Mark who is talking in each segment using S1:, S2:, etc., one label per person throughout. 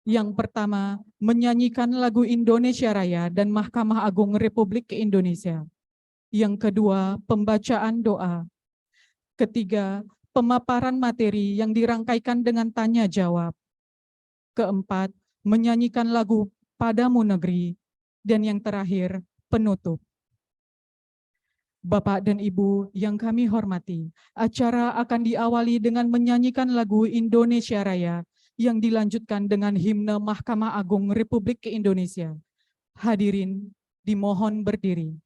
S1: Yang pertama, menyanyikan lagu Indonesia Raya dan Mahkamah Agung Republik Indonesia. Yang kedua, pembacaan doa. Ketiga, pemaparan materi yang dirangkaikan dengan tanya jawab. Keempat, menyanyikan lagu Padamu Negeri. Dan yang terakhir, penutup. Bapak dan Ibu yang kami hormati, acara akan diawali dengan menyanyikan lagu Indonesia Raya yang dilanjutkan dengan himne Mahkamah Agung Republik Indonesia. Hadirin dimohon berdiri.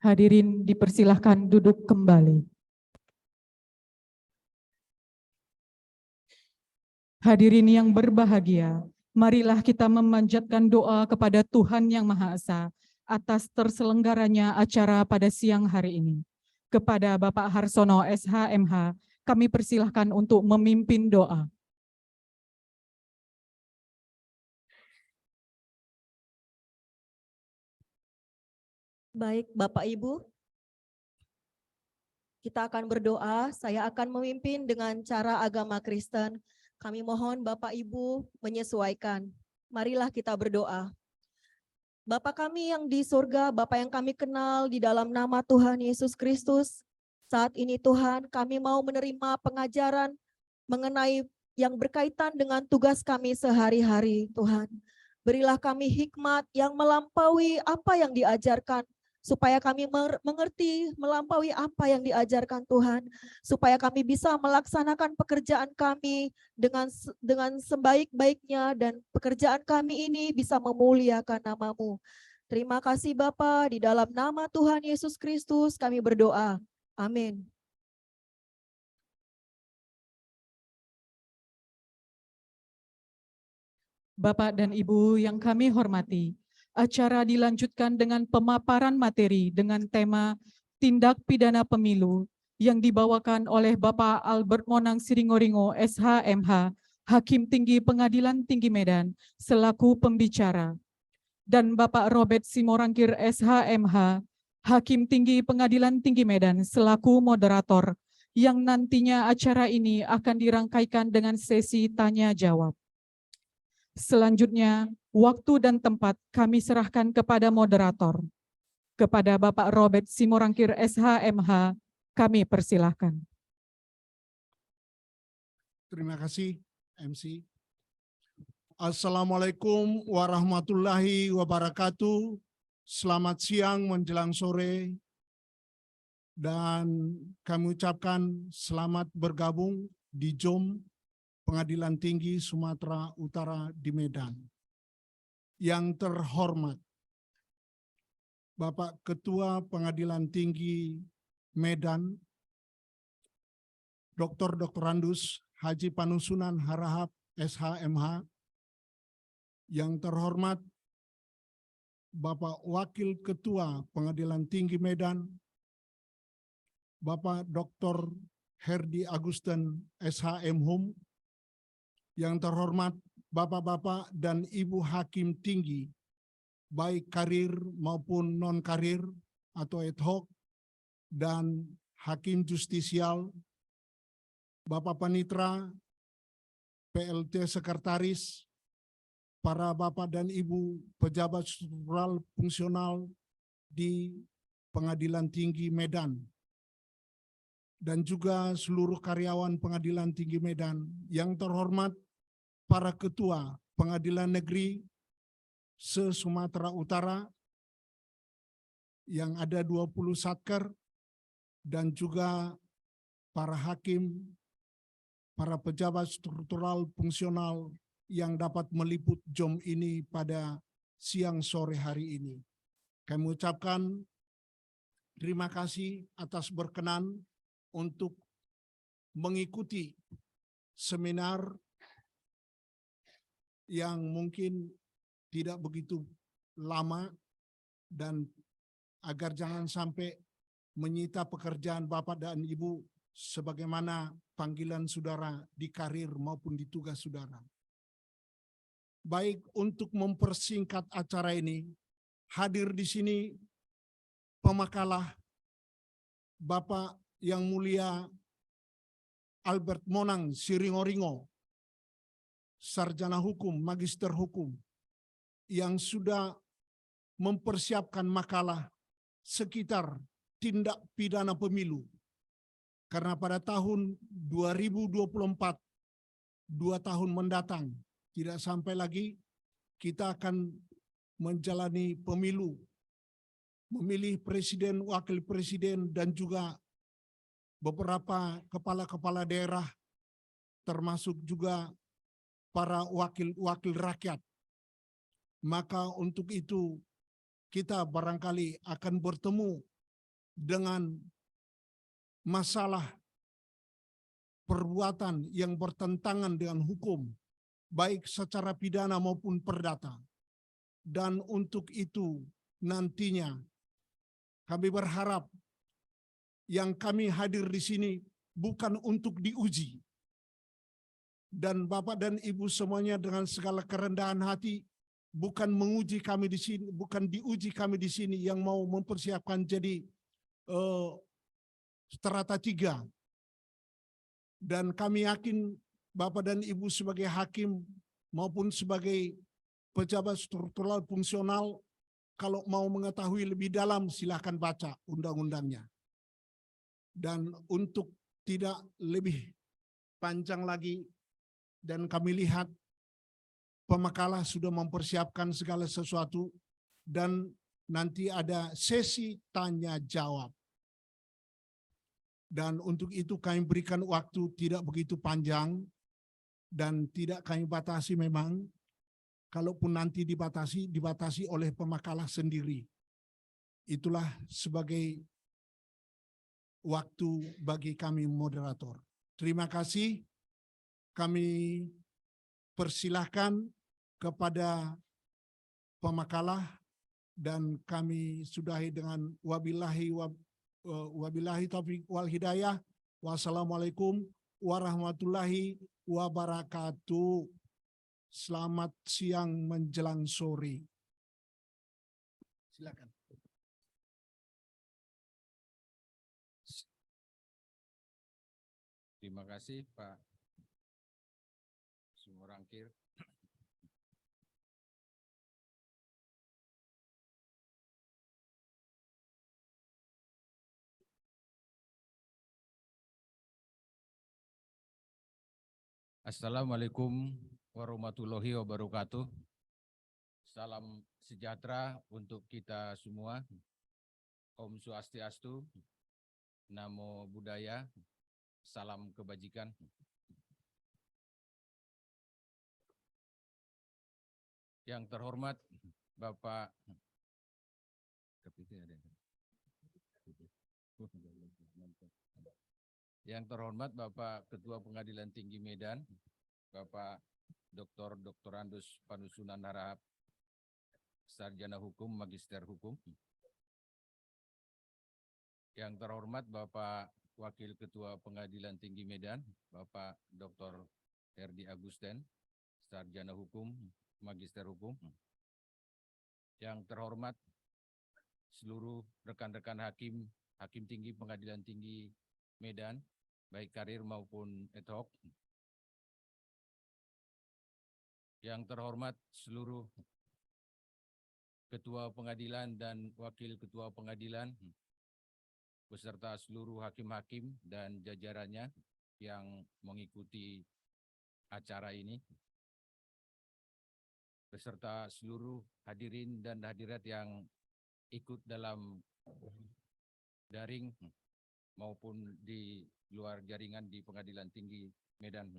S1: Hadirin dipersilahkan duduk kembali. Hadirin yang berbahagia, Marilah kita memanjatkan doa kepada Tuhan Yang Maha Esa atas terselenggaranya acara pada siang hari ini. Kepada Bapak Harsono SHMH, kami persilahkan untuk memimpin doa.
S2: Baik, Bapak Ibu, kita akan berdoa. Saya akan memimpin dengan cara agama Kristen. Kami mohon Bapak Ibu menyesuaikan. Marilah kita berdoa. Bapa kami yang di surga, Bapa yang kami kenal di dalam nama Tuhan Yesus Kristus, saat ini Tuhan kami mau menerima pengajaran mengenai yang berkaitan dengan tugas kami sehari-hari Tuhan. Berilah kami hikmat yang melampaui apa yang diajarkan, supaya kami mengerti melampaui apa yang diajarkan Tuhan, supaya kami bisa melaksanakan pekerjaan kami dengan sebaik-baiknya dan pekerjaan kami ini bisa memuliakan nama-Mu. Terima kasih Bapa, di dalam nama Tuhan Yesus Kristus kami berdoa. Amin.
S1: Bapak dan Ibu yang kami hormati, acara dilanjutkan dengan pemaparan materi dengan tema Tindak Pidana Pemilu yang dibawakan oleh Bapak Albert Monang Siringoringo SHMH, Hakim Tinggi Pengadilan Tinggi Medan, selaku pembicara. Dan Bapak Robert Simorangkir SHMH, Hakim Tinggi Pengadilan Tinggi Medan, selaku moderator, yang nantinya acara ini akan dirangkaikan dengan sesi tanya-jawab. Selanjutnya, waktu dan tempat kami serahkan kepada moderator. Kepada Bapak Robert Simorangkir SHMH, kami persilahkan.
S3: Terima kasih, MC. Assalamualaikum warahmatullahi wabarakatuh. Selamat siang menjelang sore. Dan kami ucapkan selamat bergabung di JOM Pengadilan Tinggi Sumatera Utara di Medan. Yang terhormat, Bapak Ketua Pengadilan Tinggi Medan, Dr. Randus Haji Panusunan Harahap SHMH. Yang terhormat, Bapak Wakil Ketua Pengadilan Tinggi Medan, Bapak Dr. Herdi Agusten SHM Hum. Yang terhormat Bapak-Bapak dan Ibu Hakim Tinggi, baik karir maupun non-karir atau ad hoc, dan Hakim Justisial, Bapak Panitra, PLT Sekretaris, para Bapak dan Ibu pejabat struktural fungsional di Pengadilan Tinggi Medan, dan juga seluruh karyawan Pengadilan Tinggi Medan. Yang terhormat para ketua pengadilan negeri se-Sumatera Utara yang ada 20 satker, dan juga para hakim, para pejabat struktural fungsional yang dapat meliput JOM ini pada siang sore hari ini. Kami ucapkan terima kasih atas berkenan untuk mengikuti seminar yang mungkin tidak begitu lama, dan agar jangan sampai menyita pekerjaan Bapak dan Ibu sebagaimana panggilan saudara di karir maupun di tugas saudara. Baik, untuk mempersingkat acara ini, hadir di sini pemakalah Bapak yang mulia Albert Monang Siringoringo, sarjana hukum, magister hukum, yang sudah mempersiapkan makalah sekitar tindak pidana pemilu. Karena pada tahun 2024, 2 tahun mendatang, tidak sampai lagi kita akan menjalani pemilu, memilih presiden, wakil presiden, dan juga beberapa kepala-kepala daerah, termasuk juga para wakil-wakil rakyat. Maka untuk itu kita barangkali akan bertemu dengan masalah perbuatan yang bertentangan dengan hukum, baik secara pidana maupun perdata. Dan untuk itu nantinya kami berharap yang kami hadir di sini bukan untuk diuji. Dan Bapak dan Ibu semuanya dengan segala kerendahan hati bukan menguji kami di sini, bukan diuji kami di sini yang mau mempersiapkan jadi strata 3. Dan kami yakin Bapak dan Ibu sebagai hakim maupun sebagai pejabat struktural fungsional, kalau mau mengetahui lebih dalam silakan baca undang-undangnya. Dan untuk tidak lebih panjang lagi, dan kami lihat pemakalah sudah mempersiapkan segala sesuatu dan nanti ada sesi tanya jawab. Dan untuk itu kami berikan waktu tidak begitu panjang dan tidak kami batasi memang. Kalaupun nanti dibatasi oleh pemakalah sendiri. Itulah sebagai waktu bagi kami moderator. Terima kasih. Kami persilahkan kepada pemakalah dan kami sudahi dengan wabillahi taufiq wal hidayah. Wassalamualaikum warahmatullahi wabarakatuh. Selamat siang menjelang sore. Silakan.
S4: Terima kasih Pak Sumorangkir. Assalamualaikum warahmatullahi wabarakatuh. Salam sejahtera untuk kita semua. Om Swastiastu, Namo Buddhaya, salam kebajikan. Yang terhormat Bapak Ketua Pengadilan Tinggi Medan, Bapak Dr. Andus Panusunan Harahap, Sarjana Hukum, Magister Hukum. Yang terhormat Bapak Wakil Ketua Pengadilan Tinggi Medan, Bapak Dr. Herdi Agusten, Sarjana Hukum, Magister Hukum. Yang terhormat seluruh rekan-rekan hakim tinggi Pengadilan Tinggi Medan, baik karir maupun ad hoc. Yang terhormat seluruh Ketua Pengadilan dan Wakil Ketua Pengadilan, beserta seluruh hakim-hakim dan jajarannya yang mengikuti acara ini, beserta seluruh hadirin dan hadirat yang ikut dalam daring maupun di luar jaringan di Pengadilan Tinggi Medan.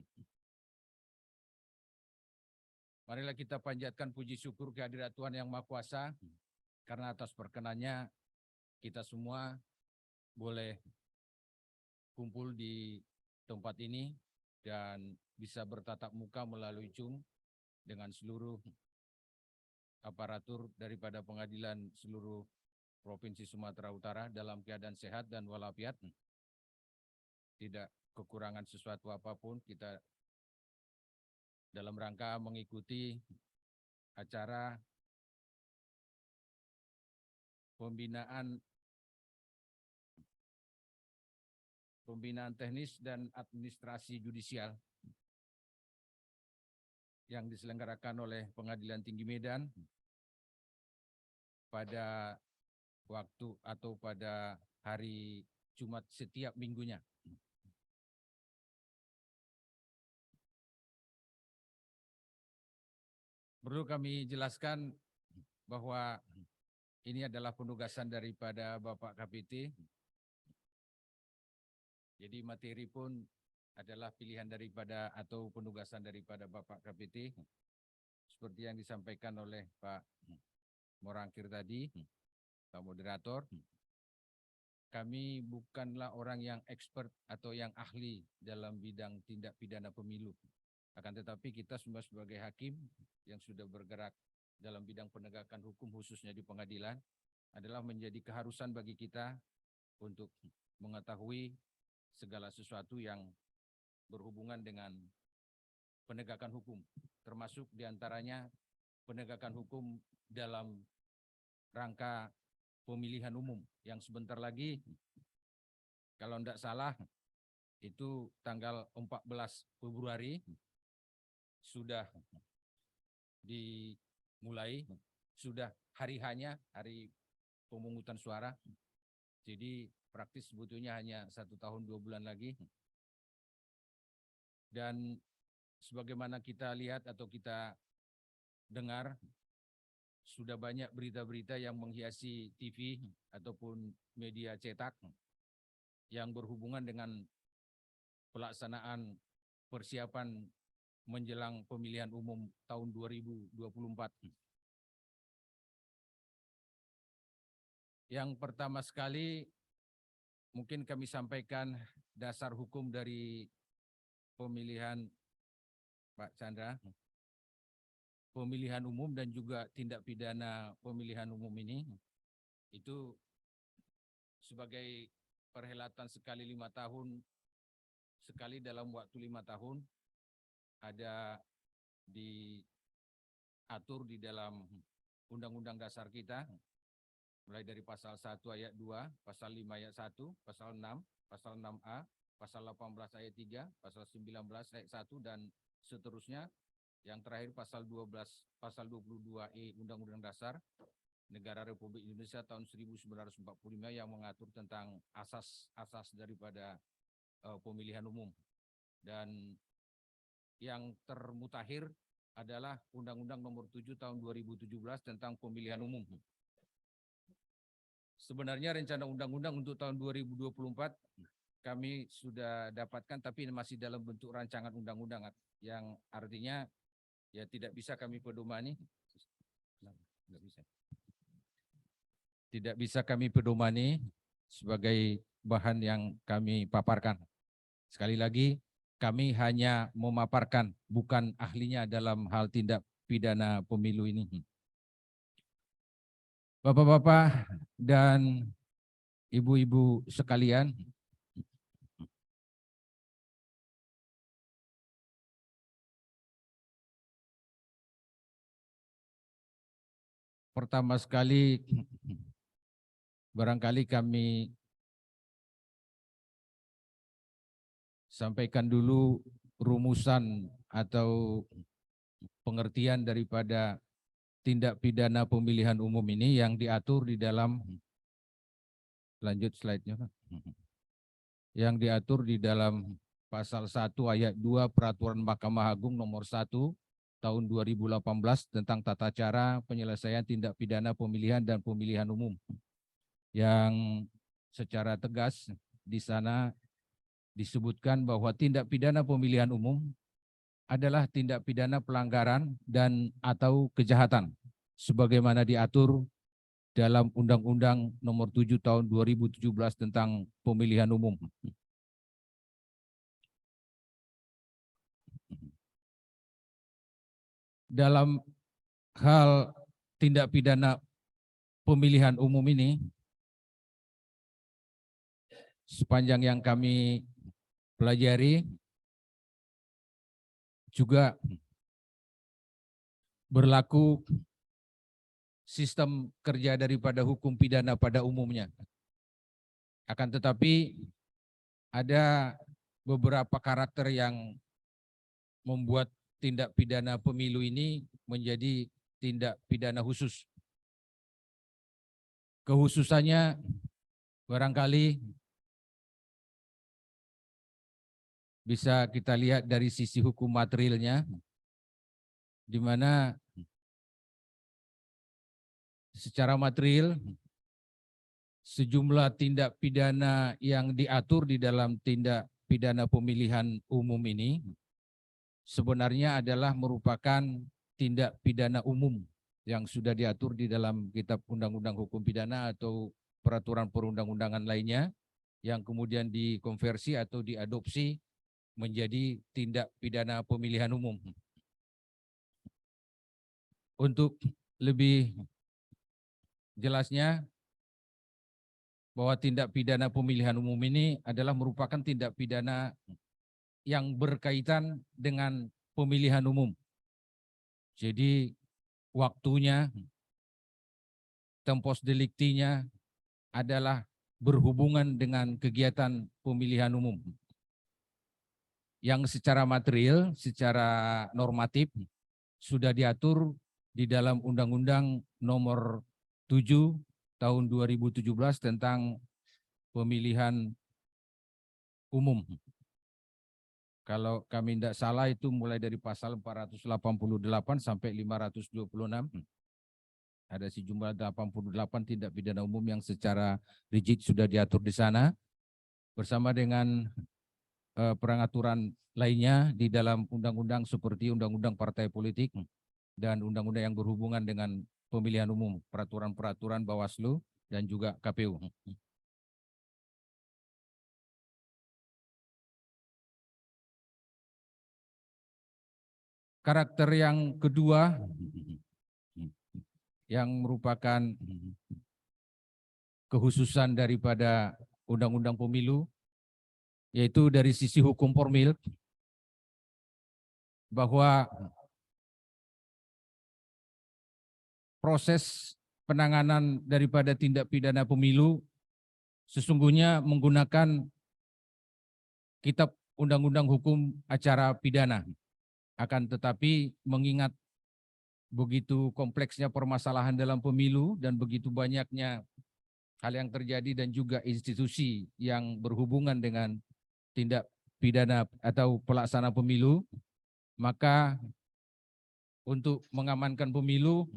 S4: Marilah kita panjatkan puji syukur kehadirat Tuhan Yang Maha Kuasa, karena atas perkenannya kita semua boleh kumpul di tempat ini dan bisa bertatap muka melalui Zoom dengan seluruh aparatur daripada pengadilan seluruh Provinsi Sumatera Utara dalam keadaan sehat dan walafiat. Tidak kekurangan sesuatu apapun. Kita dalam rangka mengikuti acara pembinaan teknis dan administrasi judisial yang diselenggarakan oleh Pengadilan Tinggi Medan pada waktu atau pada hari Jumat setiap minggunya. Perlu kami jelaskan bahwa ini adalah penugasan daripada Bapak KPT. Jadi materi pun adalah pilihan daripada atau penugasan daripada Bapak KPT. Seperti yang disampaikan oleh Pak Morangkir tadi, Pak Moderator. Kami bukanlah orang yang expert atau yang ahli dalam bidang tindak pidana pemilu Akan tetapi kita semua sebagai hakim yang sudah bergerak dalam bidang penegakan hukum khususnya di pengadilan adalah menjadi keharusan bagi kita untuk mengetahui segala sesuatu yang berhubungan dengan penegakan hukum, termasuk diantaranya penegakan hukum dalam rangka pemilihan umum yang sebentar lagi, kalau tidak salah, itu tanggal 14 Februari sudah dimulai, sudah hari hanya hari pemungutan suara. Jadi praktis sebetulnya hanya 1 tahun 2 bulan lagi. Dan sebagaimana kita lihat atau kita dengar, sudah banyak berita-berita yang menghiasi TV ataupun media cetak yang berhubungan dengan pelaksanaan persiapan menjelang pemilihan umum tahun 2024. Yang pertama sekali mungkin kami sampaikan dasar hukum dari pemilihan Pak Chandra, pemilihan umum dan juga tindak pidana pemilihan umum ini itu sebagai perhelatan sekali 5 tahun, sekali dalam waktu 5 tahun, ada diatur di dalam Undang-Undang Dasar kita, mulai dari pasal 1 ayat 2, pasal 5 ayat 1, pasal 6, pasal 6A, pasal 18 ayat 3, pasal 19 ayat 1, dan seterusnya. Yang terakhir pasal 12, pasal 22E Undang-Undang Dasar Negara Republik Indonesia tahun 1945 yang mengatur tentang asas-asas daripada pemilihan umum. Dan yang termutakhir adalah Undang-Undang Nomor 7 Tahun 2017 tentang pemilihan umum. Sebenarnya rencana undang-undang untuk tahun 2024 kami sudah dapatkan, tapi masih dalam bentuk rancangan undang-undang, yang artinya ya tidak bisa kami pedomani. Tidak bisa kami pedomani sebagai bahan yang kami paparkan. Sekali lagi, kami hanya memaparkan, bukan ahlinya dalam hal tindak pidana pemilu ini. Bapak-bapak dan ibu-ibu sekalian, pertama sekali barangkali kami sampaikan dulu rumusan atau pengertian daripada tindak pidana pemilihan umum ini yang diatur di dalam, lanjut slide-nya, Pak. Yang diatur di dalam pasal 1 ayat 2 Peraturan Mahkamah Agung nomor 1 tahun 2018 tentang tata cara penyelesaian tindak pidana pemilihan dan pemilihan umum, yang secara tegas di sana disebutkan bahwa tindak pidana pemilihan umum adalah tindak pidana pelanggaran dan atau kejahatan sebagaimana diatur dalam Undang-Undang Nomor 7 Tahun 2017 tentang pemilihan umum. Dalam hal tindak pidana pemilihan umum ini, sepanjang yang kami pelajari, juga berlaku sistem kerja daripada hukum pidana pada umumnya. Akan tetapi ada beberapa karakter yang membuat tindak pidana pemilu ini menjadi tindak pidana khusus. Kekhususannya barangkali bisa kita lihat dari sisi hukum materialnya, di mana secara material sejumlah tindak pidana yang diatur di dalam tindak pidana pemilihan umum ini sebenarnya adalah merupakan tindak pidana umum yang sudah diatur di dalam Kitab Undang-Undang Hukum Pidana atau peraturan perundang-undangan lainnya yang kemudian dikonversi atau diadopsi menjadi tindak pidana pemilihan umum. Untuk lebih jelasnya, bahwa tindak pidana pemilihan umum ini adalah merupakan tindak pidana yang berkaitan dengan pemilihan umum. Jadi waktunya, tempos deliktinya adalah berhubungan dengan kegiatan pemilihan umum. Yang secara material, secara normatif sudah diatur di dalam Undang-Undang Nomor 7 tahun 2017 tentang pemilihan umum. Kalau kami tidak salah itu mulai dari pasal 488 sampai 526. Ada sejumlah 88 tindak pidana umum yang secara rigid sudah diatur di sana. Bersama dengan peraturan lainnya di dalam undang-undang seperti Undang-Undang Partai Politik dan undang-undang yang berhubungan dengan pemilihan umum, peraturan-peraturan Bawaslu dan juga KPU. Karakter yang kedua yang merupakan kekhususan daripada Undang-Undang Pemilu, yaitu dari sisi hukum formil, bahwa proses penanganan daripada tindak pidana pemilu sesungguhnya menggunakan Kitab Undang-Undang Hukum Acara Pidana. Akan tetapi mengingat begitu kompleksnya permasalahan dalam pemilu dan begitu banyaknya hal yang terjadi dan juga institusi yang berhubungan dengan tindak pidana atau pelaksana pemilu, maka untuk mengamankan pemilu,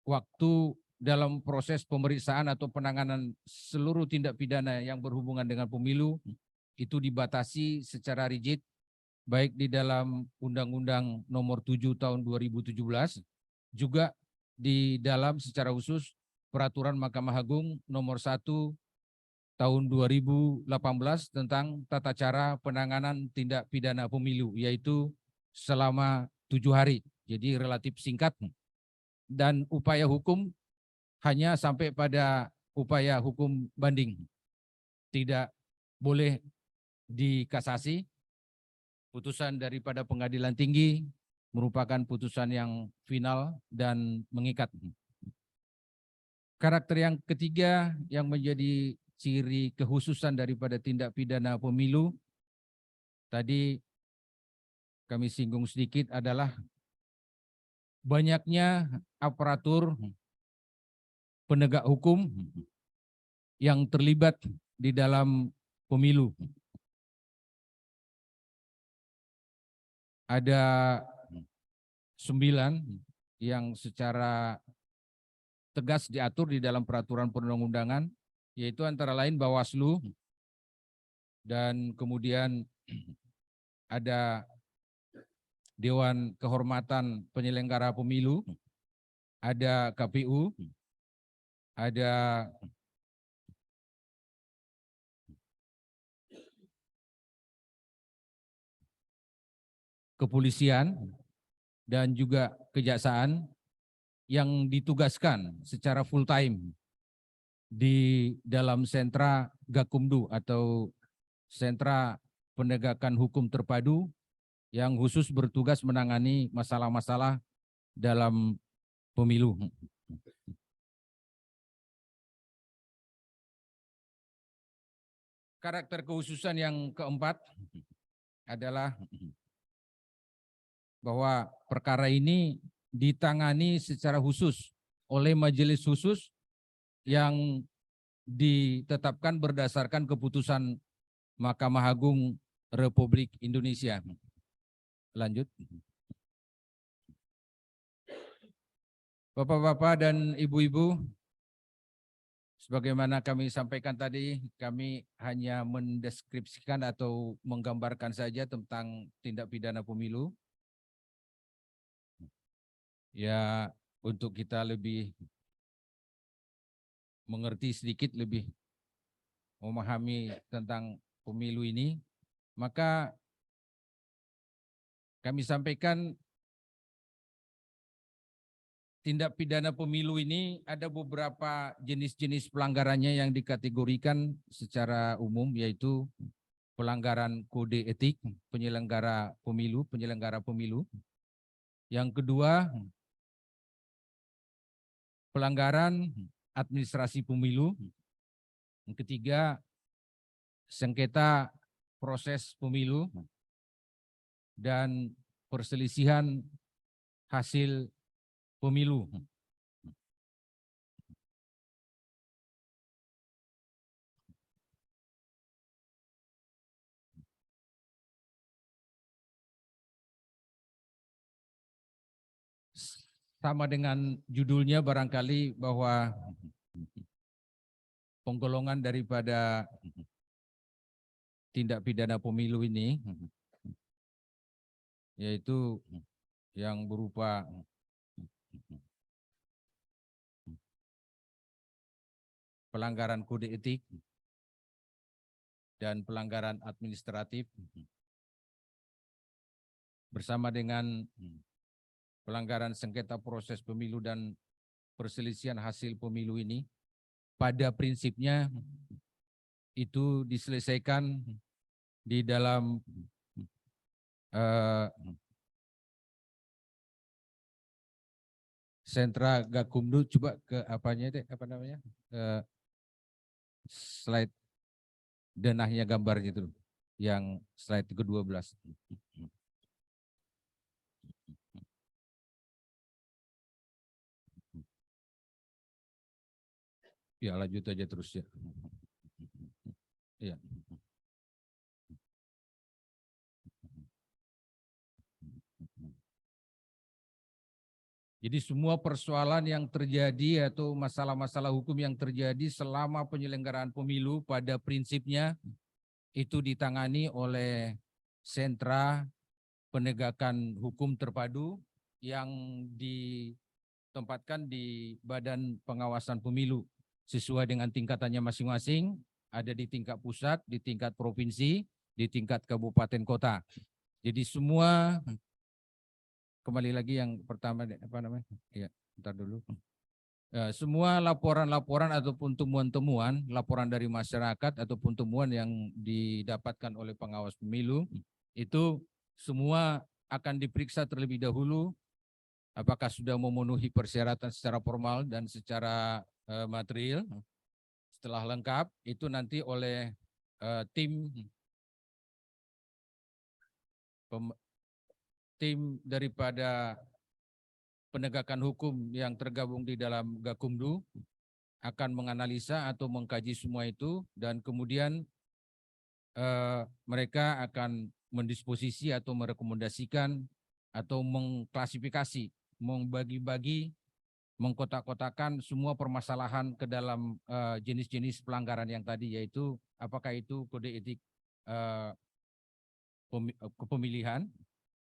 S4: waktu dalam proses pemeriksaan atau penanganan seluruh tindak pidana yang berhubungan dengan pemilu itu dibatasi secara rigid, baik di dalam Undang-Undang Nomor 7 tahun 2017, juga di dalam secara khusus Peraturan Mahkamah Agung Nomor 1 tahun 2018 tentang tata cara penanganan tindak pidana pemilu, yaitu selama 7 hari, jadi relatif singkat, dan upaya hukum hanya sampai pada upaya hukum banding, tidak boleh dikasasi. Putusan daripada pengadilan tinggi merupakan putusan yang final dan mengikat. Karakter yang ketiga yang menjadi ciri kekhususan daripada tindak pidana pemilu, tadi kami singgung sedikit, adalah banyaknya aparatur penegak hukum yang terlibat di dalam pemilu. Ada 9 yang secara tegas diatur di dalam peraturan perundang-undangan, yaitu antara lain Bawaslu, dan kemudian ada Dewan Kehormatan Penyelenggara Pemilu, ada KPU, ada kepolisian, dan juga kejaksaan yang ditugaskan secara full time di dalam sentra Gakumdu atau sentra penegakan hukum terpadu yang khusus bertugas menangani masalah-masalah dalam pemilu. Karakter kekhususan yang keempat adalah bahwa perkara ini ditangani secara khusus oleh majelis khusus yang ditetapkan berdasarkan keputusan Mahkamah Agung Republik Indonesia. Lanjut. Bapak-bapak dan ibu-ibu, sebagaimana kami sampaikan tadi, kami hanya mendeskripsikan atau menggambarkan saja tentang tindak pidana pemilu. Ya, untuk kita lebih mengerti sedikit, lebih memahami tentang pemilu ini, maka kami sampaikan tindak pidana pemilu ini ada beberapa jenis-jenis pelanggarannya yang dikategorikan secara umum, yaitu pelanggaran kode etik penyelenggara pemilu. Yang kedua, pelanggaran administrasi pemilu. Yang ketiga, sengketa proses pemilu dan perselisihan hasil pemilu. Sama dengan judulnya barangkali bahwa penggolongan daripada tindak pidana pemilu ini yaitu yang berupa pelanggaran kode etik dan pelanggaran administratif bersama dengan pelanggaran sengketa proses pemilu dan perselisihan hasil pemilu ini pada prinsipnya itu diselesaikan di dalam sentra Gakumdu. Coba ke apanya deh, apa namanya, slide denahnya gambarnya itu, yang slide ke-12. Ya, lanjut aja terus ya. Ya. Jadi semua persoalan yang terjadi atau masalah-masalah hukum yang terjadi selama penyelenggaraan pemilu pada prinsipnya itu ditangani oleh sentra penegakan hukum terpadu yang ditempatkan di Badan Pengawasan Pemilu sesuai dengan tingkatannya masing-masing, ada di tingkat pusat, di tingkat provinsi, di tingkat kabupaten kota. Jadi semua, kembali lagi yang pertama, apa namanya? Ya, bentar dulu. Semua laporan-laporan ataupun temuan-temuan, laporan dari masyarakat ataupun temuan yang didapatkan oleh pengawas pemilu, itu semua akan diperiksa terlebih dahulu apakah sudah memenuhi persyaratan secara formal dan secara material. Setelah lengkap, itu nanti oleh tim daripada penegakan hukum yang tergabung di dalam Gakumdu akan menganalisa atau mengkaji semua itu, dan kemudian mereka akan mendisposisi atau merekomendasikan atau mengklasifikasi, membagi-bagi, mengkotak-kotakan semua permasalahan ke dalam jenis-jenis pelanggaran yang tadi, yaitu apakah itu kode etik kepemilihan,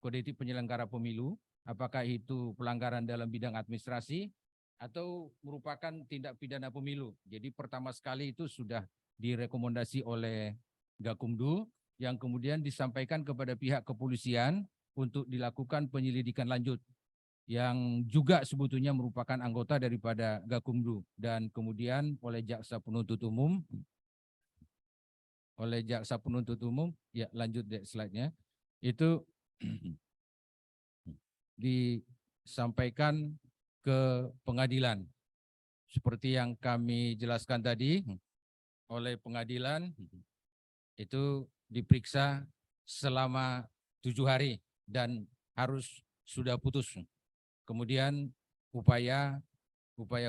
S4: kode etik penyelenggara pemilu, apakah itu pelanggaran dalam bidang administrasi, atau merupakan tindak pidana pemilu. Jadi pertama sekali itu sudah direkomendasi oleh Gakumdu, yang kemudian disampaikan kepada pihak kepolisian untuk dilakukan penyelidikan lanjut, yang juga sebetulnya merupakan anggota daripada Gakumdu, dan kemudian oleh jaksa penuntut umum, ya lanjut deh slide-nya, itu disampaikan ke pengadilan. Seperti yang kami jelaskan tadi, oleh pengadilan itu diperiksa selama 7 hari dan harus sudah putus. Kemudian upaya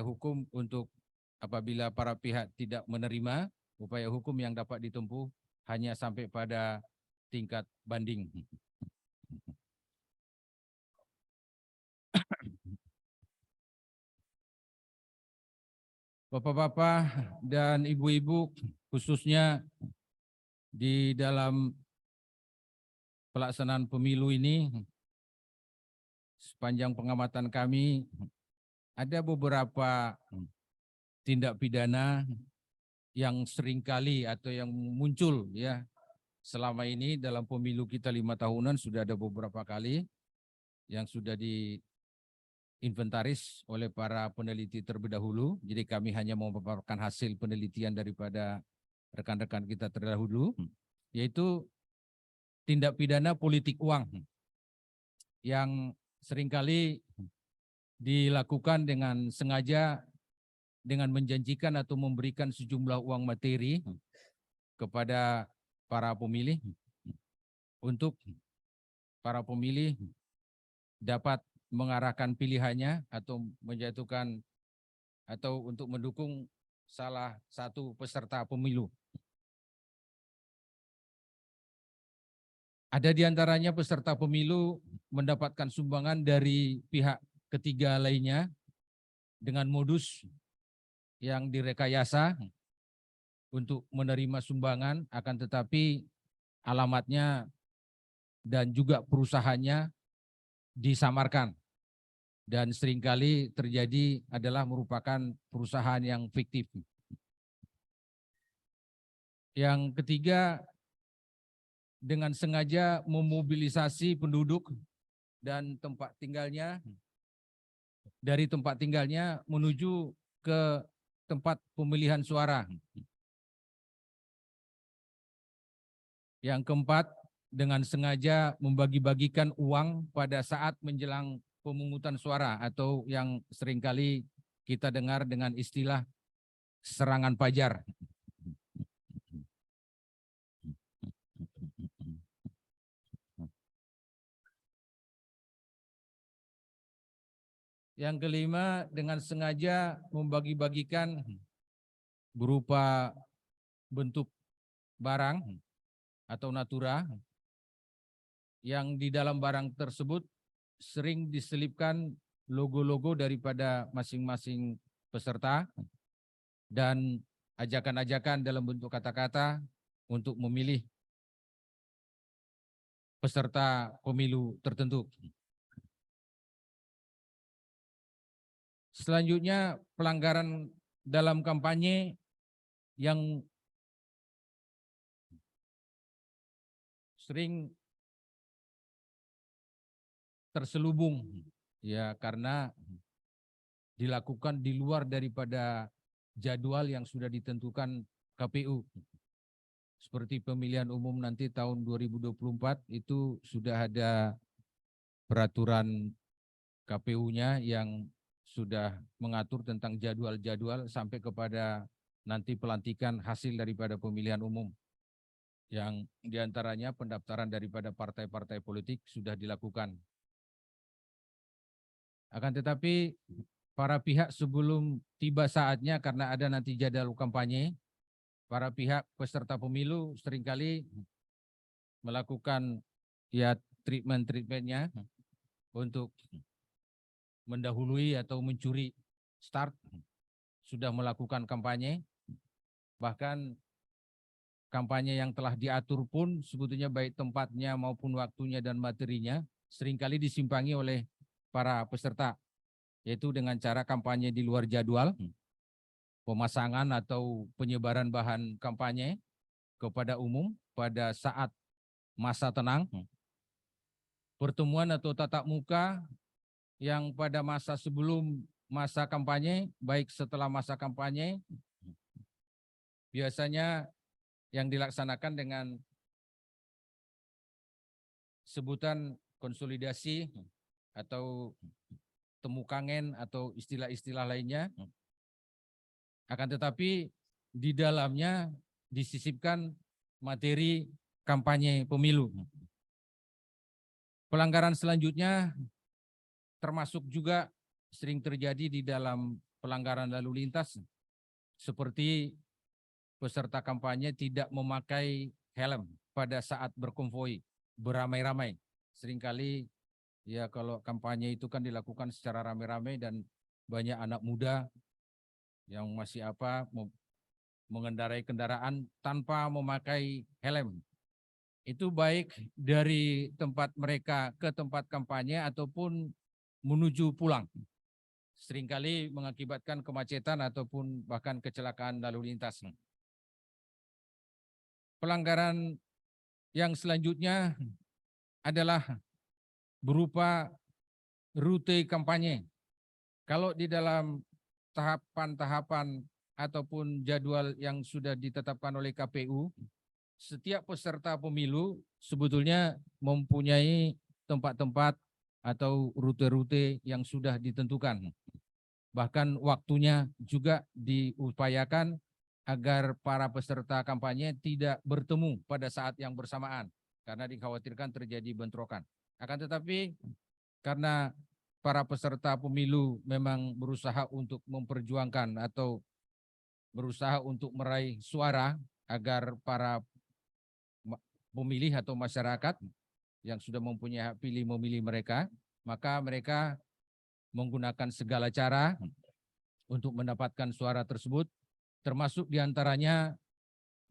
S4: hukum untuk apabila para pihak tidak menerima, upaya hukum yang dapat ditempuh hanya sampai pada tingkat banding. Bapak-bapak dan ibu-ibu, khususnya di dalam pelaksanaan pemilu ini, sepanjang pengamatan kami, ada beberapa tindak pidana yang seringkali atau yang muncul ya selama ini dalam pemilu kita 5 tahunan sudah ada beberapa kali yang sudah diinventaris oleh para peneliti terlebih dahulu. Jadi kami hanya memaparkan hasil penelitian daripada rekan-rekan kita terdahulu, yaitu tindak pidana politik uang yang seringkali dilakukan dengan sengaja dengan menjanjikan atau memberikan sejumlah uang materi kepada para pemilih untuk para pemilih dapat mengarahkan pilihannya atau menjatuhkan atau untuk mendukung salah satu peserta pemilu. Ada di antaranya peserta pemilu mendapatkan sumbangan dari pihak ketiga lainnya dengan modus yang direkayasa untuk menerima sumbangan, akan tetapi alamatnya dan juga perusahaannya disamarkan. Dan seringkali terjadi adalah merupakan perusahaan yang fiktif. Yang ketiga, dengan sengaja memobilisasi penduduk dan tempat tinggalnya dari tempat tinggalnya menuju ke tempat pemilihan suara. Yang keempat, dengan sengaja membagi-bagikan uang pada saat menjelang pemungutan suara atau yang seringkali kita dengar dengan istilah serangan fajar. Yang kelima, dengan sengaja membagi-bagikan berupa bentuk barang atau natura yang di dalam barang tersebut sering diselipkan logo-logo daripada masing-masing peserta dan ajakan-ajakan dalam bentuk kata-kata untuk memilih peserta pemilu tertentu. Selanjutnya, pelanggaran dalam kampanye yang sering terselubung ya karena dilakukan di luar daripada jadwal yang sudah ditentukan KPU. Seperti pemilihan umum nanti tahun 2024 itu sudah ada peraturan KPU-nya yang sudah mengatur tentang jadwal-jadwal sampai kepada nanti pelantikan hasil daripada pemilihan umum. Yang diantaranya pendaftaran daripada partai-partai politik sudah dilakukan. Akan tetapi para pihak sebelum tiba saatnya karena ada nanti jadwal kampanye, para pihak peserta pemilu seringkali melakukan ya treatment-treatmentnya untuk mendahului atau mencuri start, sudah melakukan kampanye, bahkan kampanye yang telah diatur pun sebetulnya baik tempatnya maupun waktunya dan materinya seringkali disimpangi oleh para peserta, yaitu dengan cara kampanye di luar jadwal, pemasangan atau penyebaran bahan kampanye kepada umum pada saat masa tenang, pertemuan atau tatap muka yang pada masa sebelum masa kampanye, baik setelah masa kampanye, biasanya yang dilaksanakan dengan sebutan konsolidasi atau temu kangen atau istilah-istilah lainnya. Akan tetapi di dalamnya disisipkan materi kampanye pemilu. Pelanggaran selanjutnya termasuk juga sering terjadi di dalam pelanggaran lalu lintas, seperti peserta kampanye tidak memakai helm pada saat berkonvoi, beramai-ramai. Seringkali ya kalau kampanye itu kan dilakukan secara ramai-ramai dan banyak anak muda yang masih mengendarai kendaraan tanpa memakai helm. Itu baik dari tempat mereka ke tempat kampanye ataupun menuju pulang. Seringkali mengakibatkan kemacetan ataupun bahkan kecelakaan lalu lintas. Pelanggaran Yang selanjutnya adalah berupa rute kampanye. Kalau di dalam tahapan-tahapan ataupun jadwal yang sudah ditetapkan oleh KPU, setiap peserta pemilu sebetulnya mempunyai tempat-tempat atau rute-rute yang sudah ditentukan. Bahkan waktunya juga diupayakan agar para peserta kampanye tidak bertemu pada saat yang bersamaan karena dikhawatirkan terjadi bentrokan. Akan tetapi karena para peserta pemilu memang berusaha untuk memperjuangkan atau berusaha untuk meraih suara agar para pemilih atau masyarakat yang sudah mempunyai hak pilih memilih mereka, maka mereka menggunakan segala cara untuk mendapatkan suara tersebut, termasuk diantaranya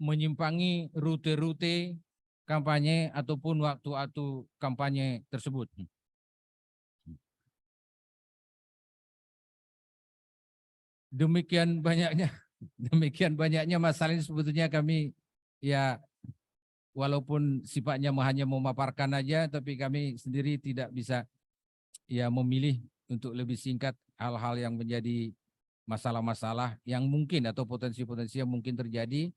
S4: menyimpangi rute-rute kampanye ataupun waktu-waktu kampanye tersebut. Demikian banyaknya masalah ini sebetulnya kami ya walaupun sifatnya hanya memaparkan aja, tapi kami sendiri tidak bisa ya memilih untuk lebih singkat hal-hal yang menjadi masalah-masalah yang mungkin atau potensi-potensi yang mungkin terjadi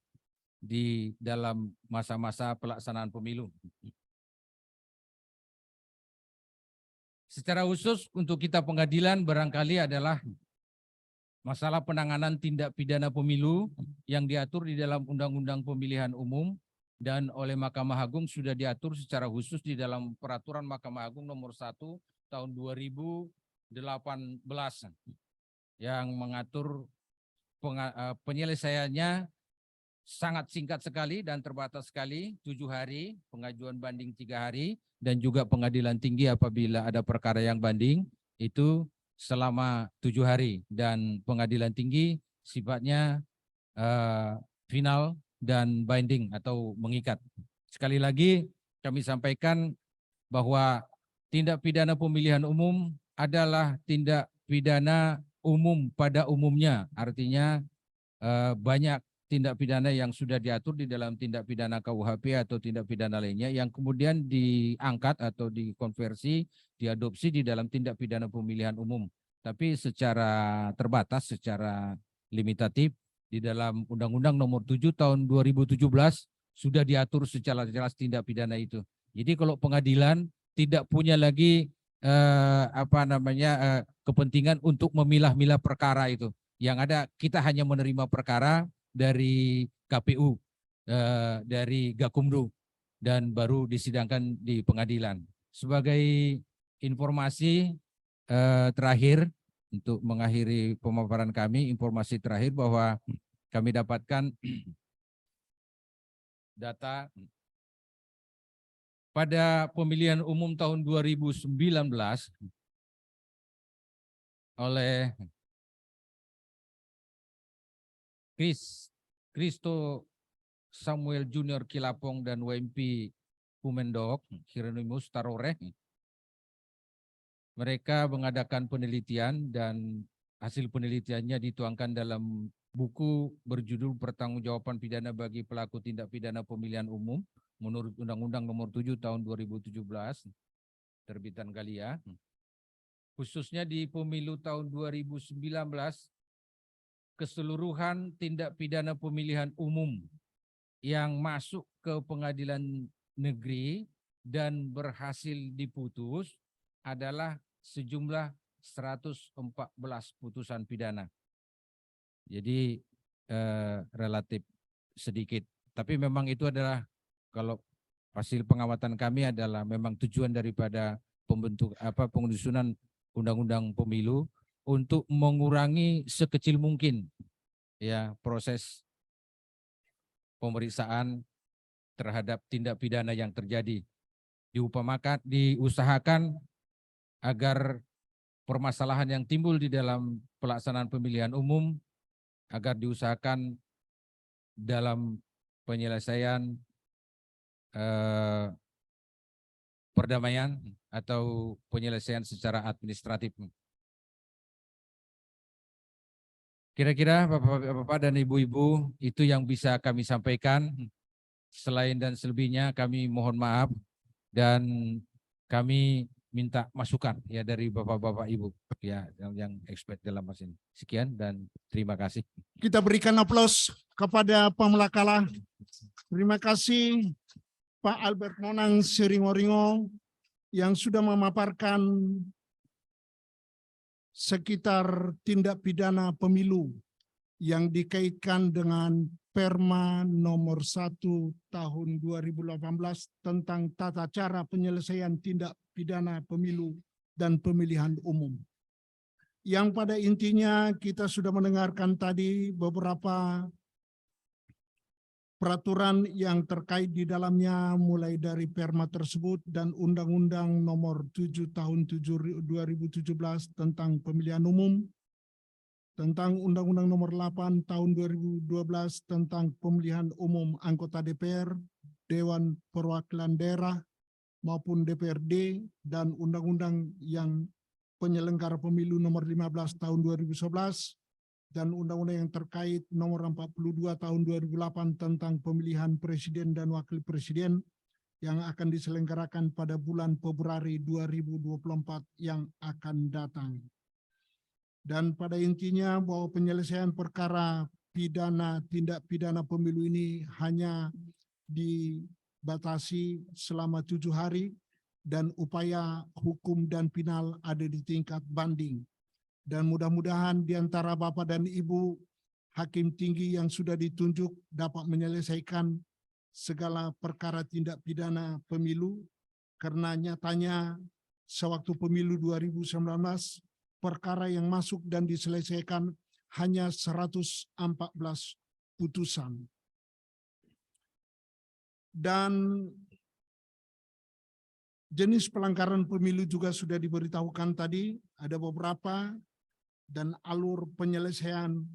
S4: di dalam masa-masa pelaksanaan pemilu. Secara khusus untuk kita pengadilan barangkali adalah masalah penanganan tindak pidana pemilu yang diatur di dalam Undang-Undang Pemilihan Umum dan oleh Mahkamah Agung sudah diatur secara khusus di dalam Peraturan Mahkamah Agung nomor 1 tahun 2018 yang mengatur penyelesaiannya sangat singkat sekali dan terbatas sekali, 7 hari, pengajuan banding 3 hari, dan juga pengadilan tinggi apabila ada perkara yang banding, itu selama 7 hari. Dan pengadilan tinggi sifatnya final dan binding atau mengikat. Sekali lagi kami sampaikan bahwa tindak pidana pemilihan umum adalah tindak pidana umum pada umumnya, artinya banyak tindak pidana yang sudah diatur di dalam tindak pidana KUHP atau tindak pidana lainnya yang kemudian diangkat atau dikonversi, diadopsi di dalam tindak pidana pemilihan umum. Tapi secara terbatas, secara limitatif di dalam Undang-Undang nomor 7 tahun 2017 sudah diatur secara jelas tindak pidana itu. Jadi kalau pengadilan tidak punya lagi kepentingan untuk memilah-milah perkara itu. Yang ada kita hanya menerima perkara dari KPU, dari Gakumdu, dan baru disidangkan di pengadilan. Sebagai informasi terakhir untuk mengakhiri pemaparan kami, informasi terakhir bahwa kami dapatkan data pada pemilihan umum tahun 2019 oleh Kristo Samuel Junior Kilapong dan WMP Pumendok Hieronymus Taroreh. Mereka mengadakan penelitian dan hasil penelitiannya dituangkan dalam buku berjudul Pertanggungjawaban Pidana bagi Pelaku Tindak Pidana Pemilihan Umum menurut Undang-Undang nomor 7 tahun 2017 terbitan Galia. Khususnya di pemilu tahun 2019 keseluruhan tindak pidana pemilihan umum yang masuk ke pengadilan negeri dan berhasil diputus adalah sejumlah 114 putusan pidana. Jadi relatif sedikit. Tapi memang itu adalah kalau hasil pengamatan kami adalah memang tujuan daripada penyusunan undang-undang pemilu untuk mengurangi sekecil mungkin ya proses pemeriksaan terhadap tindak pidana yang terjadi. Diusahakan agar permasalahan yang timbul di dalam pelaksanaan pemilihan umum agar diusahakan dalam penyelesaian perdamaian atau penyelesaian secara administratif. Kira-kira Bapak-bapak dan Ibu-ibu itu yang bisa kami sampaikan. selain dan selebihnya kami mohon maaf dan kami minta masukan ya dari Bapak-bapak Ibu ya yang expert dalam hal ini. Sekian dan terima kasih.
S3: Kita berikan aplaus kepada Pamlakalah. Terima kasih Pak Albert Monang Siringoringo yang sudah memaparkan sekitar tindak pidana pemilu yang dikaitkan dengan Perma nomor 1 tahun 2018 tentang tata cara penyelesaian tindak pidana pemilu dan pemilihan umum. Yang pada intinya kita sudah mendengarkan tadi beberapa peraturan yang terkait di dalamnya mulai dari Perma tersebut dan Undang-Undang nomor 7 tahun 2017 tentang pemilihan umum, tentang Undang-Undang nomor 8 tahun 2012 tentang pemilihan umum anggota DPR, Dewan Perwakilan Daerah maupun DPRD, dan Undang-Undang yang penyelenggara pemilu nomor 15 tahun 2011, dan undang-undang yang terkait nomor 42 tahun 2008 tentang pemilihan presiden dan wakil presiden yang akan diselenggarakan pada bulan Februari 2024 yang akan datang. Dan pada intinya bahwa penyelesaian perkara pidana, tindak pidana pemilu ini hanya dibatasi selama 7 hari dan upaya hukum dan final ada di tingkat banding. Dan mudah-mudahan di antara Bapak dan Ibu hakim tinggi yang sudah ditunjuk dapat menyelesaikan segala perkara tindak pidana pemilu, karena nyatanya sewaktu pemilu 2019 perkara yang masuk dan diselesaikan hanya 114 putusan. Dan jenis pelanggaran pemilu juga sudah diberitahukan tadi, ada beberapa, dan alur penyelesaian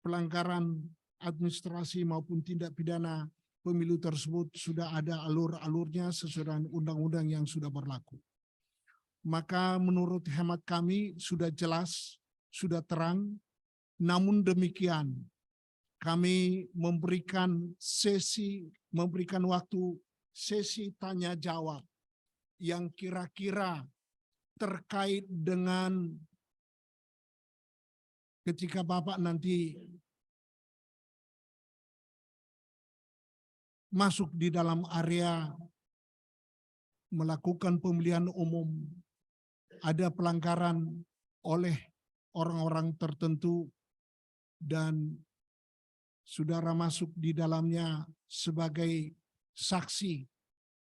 S3: pelanggaran administrasi maupun tindak pidana pemilu tersebut sudah ada alur-alurnya sesuai dengan undang-undang yang sudah berlaku. Maka menurut hemat kami sudah jelas, sudah terang, namun demikian kami memberikan waktu sesi tanya jawab yang kira-kira terkait dengan ketika Bapak nanti masuk di dalam area melakukan pemilihan umum, ada pelanggaran oleh orang-orang tertentu dan saudara masuk di dalamnya sebagai saksi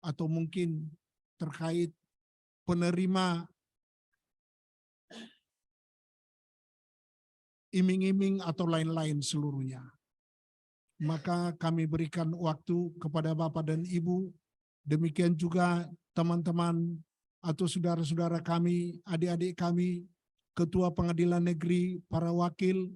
S3: atau mungkin terkait penerima iming-iming atau lain-lain seluruhnya. Maka kami berikan waktu kepada Bapak dan Ibu, demikian juga teman-teman atau saudara-saudara kami, adik-adik kami, ketua pengadilan negeri, para wakil,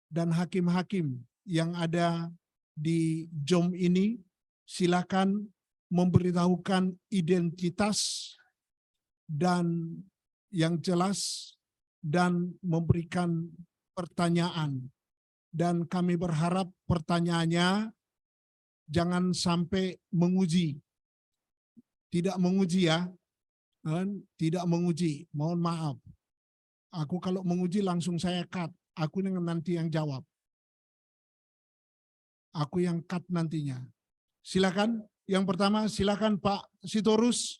S3: dan hakim-hakim yang ada di JOM ini, silakan memberitahukan identitas dan yang jelas dan memberikan pertanyaan, dan kami berharap pertanyaannya jangan sampai menguji, tidak menguji ya, tidak menguji, mohon maaf. Aku kalau menguji langsung saya cut, aku yang nanti yang jawab, aku yang cut nantinya. Silakan, yang pertama silakan Pak Sitorus,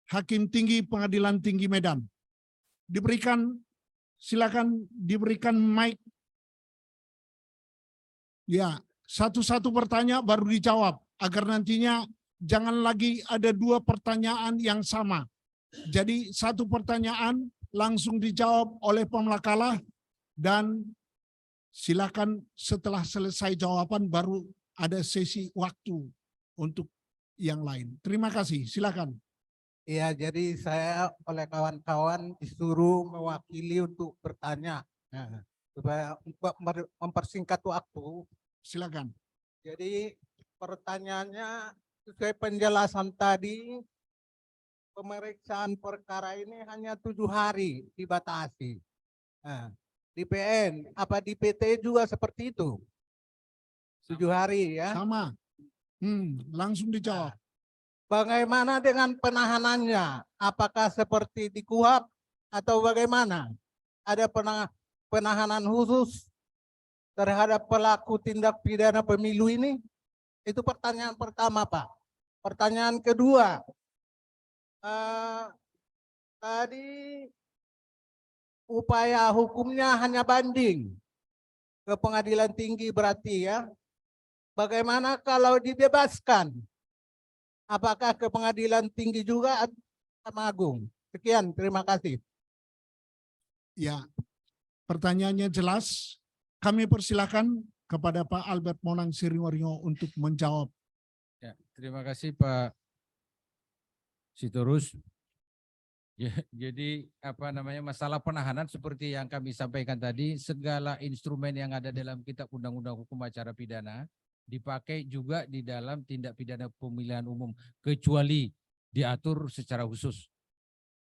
S3: Hakim Tinggi Pengadilan Tinggi Medan, silakan diberikan mic. Ya, satu-satu pertanyaan baru dijawab agar nantinya jangan lagi ada 2 pertanyaan yang sama. Jadi satu pertanyaan langsung dijawab oleh Pamlakalah dan silakan setelah selesai jawaban baru ada sesi waktu untuk yang lain. Terima kasih, silakan.
S5: Iya, jadi saya oleh kawan-kawan disuruh mewakili untuk bertanya. Nah, supaya mempersingkat waktu.
S3: Silakan.
S5: Jadi pertanyaannya sesuai penjelasan tadi, pemeriksaan perkara ini hanya 7 hari dibatasi. Nah, di PN, apa di PT juga seperti itu? 7 hari ya?
S3: Sama. Langsung dijawab.
S5: Bagaimana dengan penahanannya? Apakah seperti di KUHP atau bagaimana? Ada penahanan khusus terhadap pelaku tindak pidana pemilu ini? Itu pertanyaan pertama, Pak. Pertanyaan kedua, tadi upaya hukumnya hanya banding ke pengadilan tinggi berarti ya. Bagaimana kalau dibebaskan? Apakah ke pengadilan tinggi juga atau Mahkamah Agung? Sekian, terima kasih.
S3: Ya, pertanyaannya jelas. Kami persilakan kepada Pak Albert Monang Siriwaringo untuk menjawab.
S4: Ya, terima kasih Pak Sitorus. Jadi apa namanya masalah penahanan seperti yang kami sampaikan tadi, segala instrumen yang ada dalam Kitab Undang-Undang Hukum Acara Pidana dipakai juga di dalam tindak pidana pemilihan umum kecuali diatur secara khusus.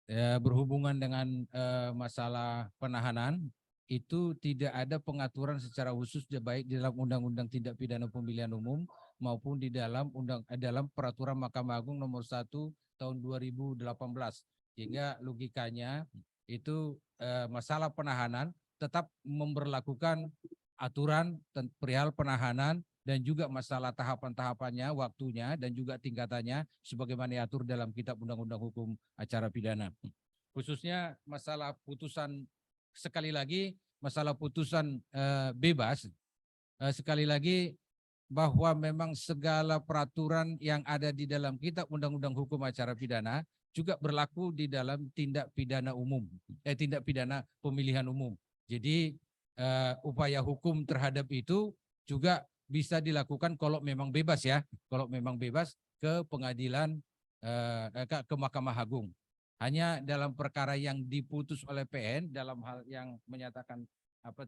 S4: Ya, berhubungan dengan masalah penahanan itu tidak ada pengaturan secara khusus baik di dalam Undang-Undang Tindak Pidana Pemilihan Umum maupun di dalam dalam Peraturan Mahkamah Agung nomor 1 tahun 2018. Sehingga logikanya itu masalah penahanan tetap memberlakukan aturan perihal penahanan dan juga masalah tahapan-tahapannya, waktunya, dan juga tingkatannya sebagaimana diatur dalam Kitab Undang-Undang Hukum Acara Pidana. Khususnya masalah putusan, sekali lagi, masalah putusan bebas, sekali lagi bahwa memang segala peraturan yang ada di dalam Kitab Undang-Undang Hukum Acara Pidana juga berlaku di dalam tindak pidana umum, tindak pidana pemilihan umum. Jadi upaya hukum terhadap itu juga bisa dilakukan kalau memang bebas ya, kalau memang bebas ke pengadilan ke Mahkamah Agung. Hanya dalam perkara yang diputus oleh PN dalam hal yang menyatakan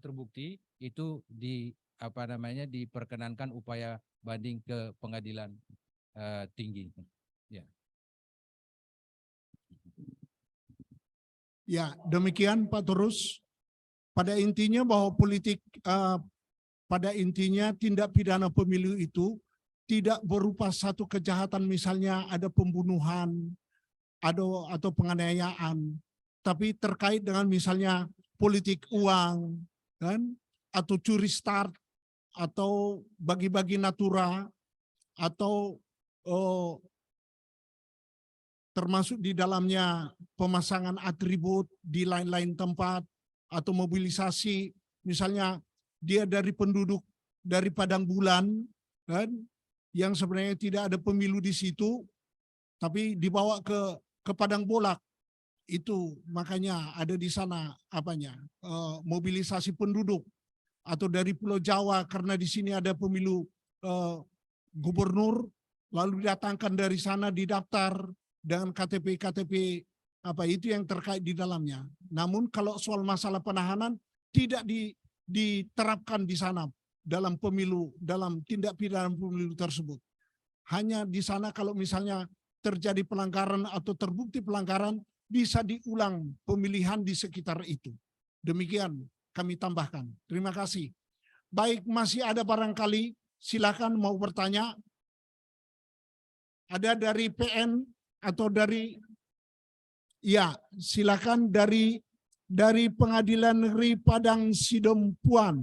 S4: terbukti itu diperkenankan upaya banding ke pengadilan tinggi. Ya.
S3: Ya, demikian Pak Turus. Pada intinya bahwa pada intinya tindak pidana pemilu itu tidak berupa satu kejahatan, misalnya ada pembunuhan atau penganiayaan, tapi terkait dengan misalnya politik uang, kan, atau curi start, atau bagi-bagi natura, atau termasuk di dalamnya pemasangan atribut di lain-lain tempat, atau mobilisasi, misalnya dia dari penduduk dari Padang Bulan, kan, yang sebenarnya tidak ada pemilu di situ, tapi dibawa ke Padang Bolak. Itu makanya ada di sana mobilisasi penduduk, atau dari Pulau Jawa karena di sini ada pemilu gubernur, lalu didatangkan dari sana didaftar dengan KTP itu yang terkait di dalamnya. Namun kalau soal masalah penahanan tidak diterapkan di sana dalam pemilu, dalam tindak pidana pemilu tersebut. Hanya di sana kalau misalnya terjadi pelanggaran atau terbukti pelanggaran, bisa diulang pemilihan di sekitar itu. Demikian kami tambahkan. Terima kasih. Baik, masih ada barangkali, silakan mau bertanya. Ada dari PN atau dari, ya silakan dari Pengadilan Negeri Padang Sidempuan.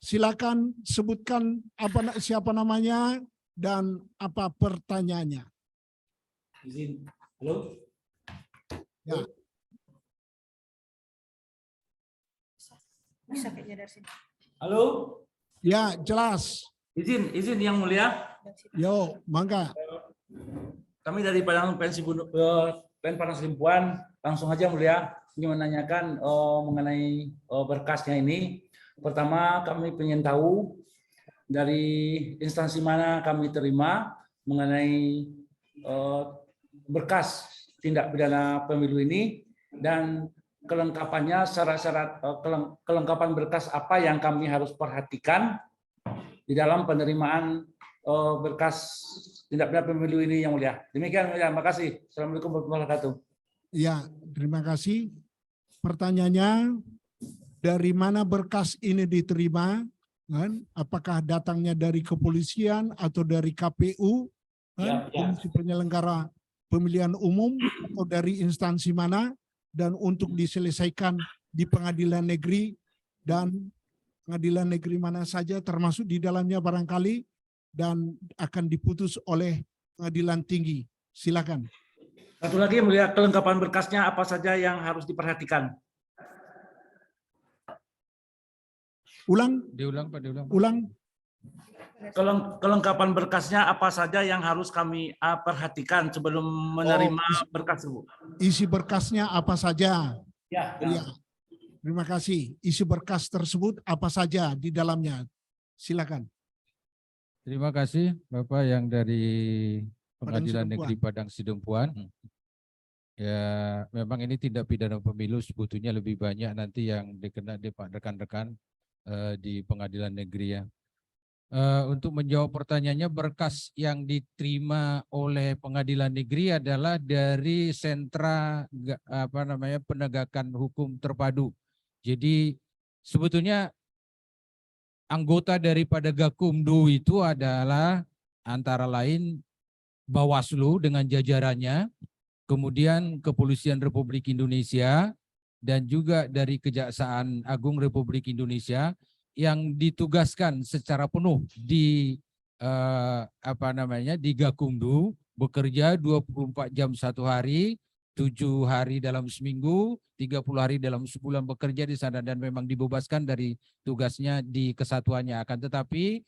S3: Silakan sebutkan siapa namanya dan apa pertanyaannya.
S6: Izin. Halo.
S3: Ya.
S7: Bisa kayaknya dari sini.
S6: Halo.
S3: Ya, jelas.
S6: Izin Yang Mulia.
S3: Yo, mangga.
S6: Kami dari Padang Sidempuan, langsung aja Mulia, ingin menanyakan mengenai berkasnya ini. Pertama, kami ingin tahu dari instansi mana kami terima mengenai berkas tindak pidana pemilu ini, dan kelengkapannya, syarat-syarat kelengkapan berkas apa yang kami harus perhatikan di dalam penerimaan berkas tindak pidana pemilu ini yang mulia. Demikian Mulia, makasih. Assalamualaikum warahmatullahi wabarakatuh.
S3: Ya, terima kasih. Pertanyaannya, dari mana berkas ini diterima? kan? Apakah datangnya dari kepolisian atau dari KPU, kan?
S6: Ya, ya.
S3: Komisi Penyelenggara Pemilihan Umum, atau dari instansi mana, dan untuk diselesaikan di pengadilan negeri, dan pengadilan negeri mana saja termasuk di dalamnya barangkali, dan akan diputus oleh pengadilan tinggi. Silakan.
S6: Satu lagi melihat kelengkapan berkasnya apa saja yang harus diperhatikan.
S3: Ulang,
S4: Diulang Pak, diulang.
S3: ulang.
S6: Kelengkapan berkasnya apa saja yang harus kami perhatikan sebelum menerima berkas itu.
S3: Isi berkasnya apa saja?
S6: Ya,
S3: Ya. Terima kasih. Isi berkas tersebut apa saja di dalamnya? Silakan.
S4: Terima kasih Bapak yang dari Pengadilan
S3: Sidempuan.
S4: Negeri Padang Sidempuan. Ya, memang ini tindak pidana pemilu sebetulnya lebih banyak nanti yang dikena di rekan-rekan di pengadilan negeri ya. Untuk menjawab pertanyaannya, berkas yang diterima oleh pengadilan negeri adalah dari sentra penegakan hukum terpadu. Jadi sebetulnya anggota daripada Gakumdu itu adalah antara lain Bawaslu dengan jajarannya, kemudian Kepolisian Republik Indonesia, dan juga dari Kejaksaan Agung Republik Indonesia yang ditugaskan secara penuh di di Gakumdu, bekerja 24 jam satu hari, 7 hari dalam seminggu, 30 hari dalam sebulan bekerja di sana, dan memang dibebaskan dari tugasnya di kesatuannya. Akan tetapi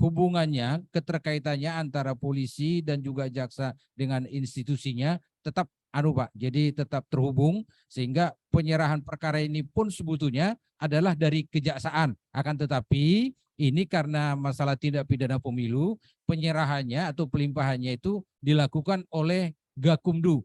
S4: hubungannya, keterkaitannya antara polisi dan juga jaksa dengan institusinya tetap Pak, jadi tetap terhubung, sehingga penyerahan perkara ini pun sebetulnya adalah dari kejaksaan. Akan tetapi ini karena masalah tindak pidana pemilu, penyerahannya atau pelimpahannya itu dilakukan oleh Gakumdu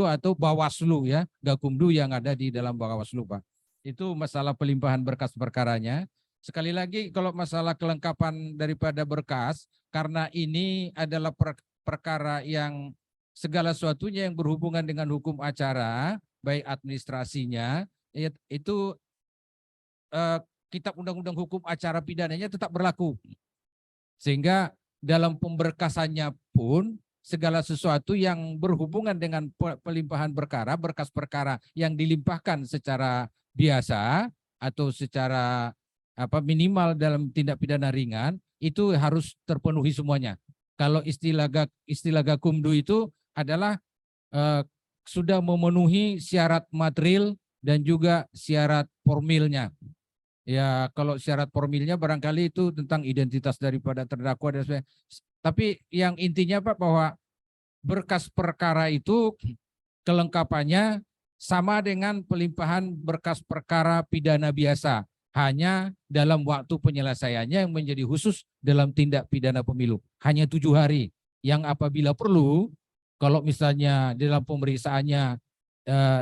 S4: atau Bawaslu ya, Gakumdu yang ada di dalam Bawaslu Pak. Itu masalah pelimpahan berkas perkaranya. Sekali lagi kalau masalah kelengkapan daripada berkas, karena ini adalah perkara yang segala sesuatunya yang berhubungan dengan hukum acara, baik administrasinya, itu kitab undang-undang hukum acara pidananya tetap berlaku. Sehingga dalam pemberkasannya pun segala sesuatu yang berhubungan dengan pelimpahan perkara, berkas perkara yang dilimpahkan secara biasa atau secara minimal dalam tindak pidana ringan, itu harus terpenuhi semuanya. Kalau istilah Gakumdu itu adalah sudah memenuhi syarat material dan juga syarat formilnya. Ya, kalau syarat formilnya barangkali itu tentang identitas daripada terdakwa dan sebagainya. Tapi yang intinya Pak, bahwa berkas perkara itu kelengkapannya sama dengan pelimpahan berkas perkara pidana biasa, hanya dalam waktu penyelesaiannya yang menjadi khusus dalam tindak pidana pemilu, hanya 7 hari. Yang apabila perlu, kalau misalnya dalam pemeriksaannya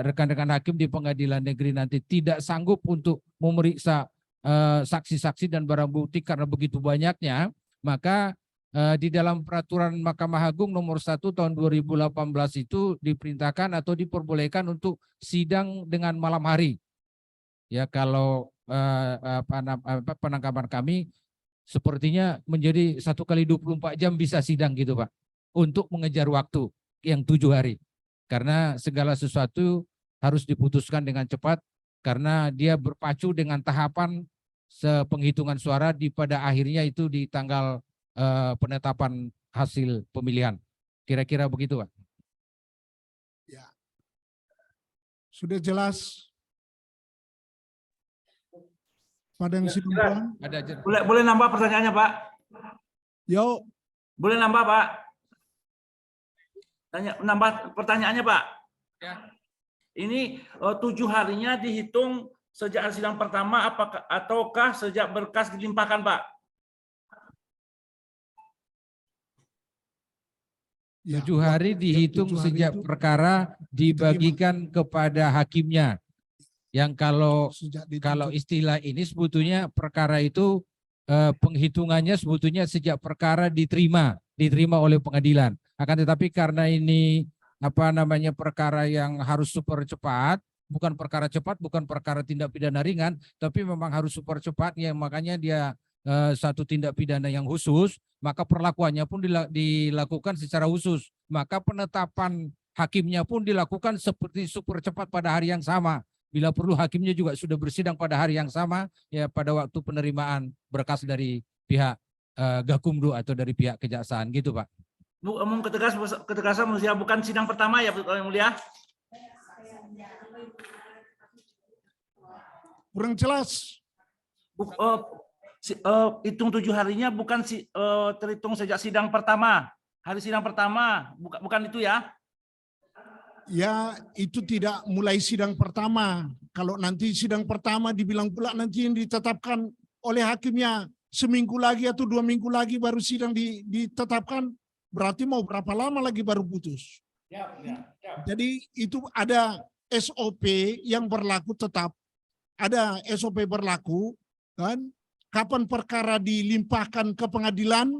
S4: rekan-rekan hakim di pengadilan negeri nanti tidak sanggup untuk memeriksa saksi-saksi dan barang bukti karena begitu banyaknya, maka di dalam peraturan Mahkamah Agung nomor 1 tahun 2018 itu diperintahkan atau diperbolehkan untuk sidang dengan malam hari. Ya, kalau penangkapan kami sepertinya menjadi 1 kali 24 jam bisa sidang gitu Pak, untuk mengejar waktu yang 7 hari. Karena segala sesuatu harus diputuskan dengan cepat, karena dia berpacu dengan tahapan penghitungan suara pada akhirnya itu di tanggal penetapan hasil pemilihan. Kira-kira begitu Pak.
S3: Ya. Sudah jelas? Padang Sidempuan.
S6: Boleh nambah pertanyaannya Pak?
S3: Yo.
S6: Boleh nambah Pak? Nambah pertanyaannya Pak.
S4: Ya.
S6: Ini 7 harinya dihitung sejak sidang pertama ataukah sejak berkas dilimpahkan Pak?
S3: Ya.
S4: 7 hari dihitung
S3: 7 hari
S4: sejak
S3: itu
S4: perkara dibagikan kepada hakimnya. Yang kalau istilah ini sebetulnya perkara itu penghitungannya sebetulnya sejak perkara diterima oleh pengadilan. Akan tetapi karena ini perkara yang harus super cepat, bukan perkara cepat, bukan perkara tindak pidana ringan, tapi memang harus super cepat ya, makanya dia satu tindak pidana yang khusus, maka perlakuannya pun dilakukan secara khusus. Maka penetapan hakimnya pun dilakukan seperti super cepat pada hari yang sama. Bila perlu hakimnya juga sudah bersidang pada hari yang sama ya, pada waktu penerimaan berkas dari pihak Gakumdu atau dari pihak kejaksaan gitu, Pak.
S6: Bu, umum ketegasan mulia bukan sidang pertama ya, Yang Mulia.
S3: Kurang jelas.
S6: Hitung 7 harinya bukan terhitung sejak sidang pertama. Hari sidang pertama, bukan itu ya?
S3: Ya, itu tidak mulai sidang pertama. Kalau nanti sidang pertama dibilang pula nanti yang ditetapkan oleh hakimnya seminggu lagi atau 2 minggu lagi baru sidang ditetapkan, berarti mau berapa lama lagi baru putus.
S6: Ya.
S3: Jadi itu ada SOP yang berlaku tetap. Ada SOP berlaku, kan? Kapan perkara dilimpahkan ke pengadilan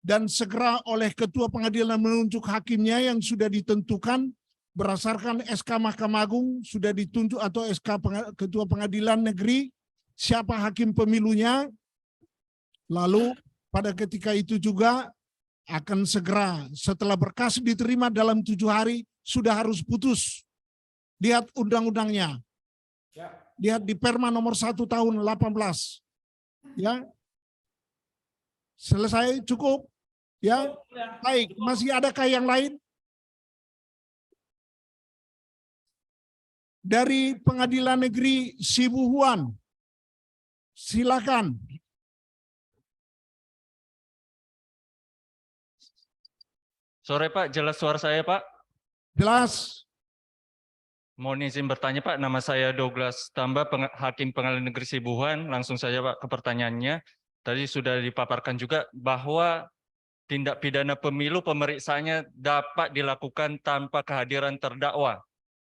S3: dan segera oleh ketua pengadilan menunjuk hakimnya yang sudah ditentukan berdasarkan SK Mahkamah Agung sudah ditunjuk atau SK ketua pengadilan negeri siapa hakim pemilunya. Lalu pada ketika itu juga akan segera setelah berkas diterima dalam 7 hari sudah harus putus. Lihat undang-undangnya. Lihat di Perma nomor 1 tahun 18. Ya. Selesai, cukup. Ya. Baik, masih adakah yang lain? Dari Pengadilan Negeri Sibuhuan. Silakan.
S7: Sore Pak, jelas suara saya Pak?
S3: Jelas.
S7: Mohon izin bertanya Pak, nama saya Douglas Tamba, Hakim Pengadilan Negeri Sibuhuan. Langsung saja Pak ke pertanyaannya. Tadi sudah dipaparkan juga bahwa tindak pidana pemilu pemeriksaannya dapat dilakukan tanpa kehadiran terdakwa.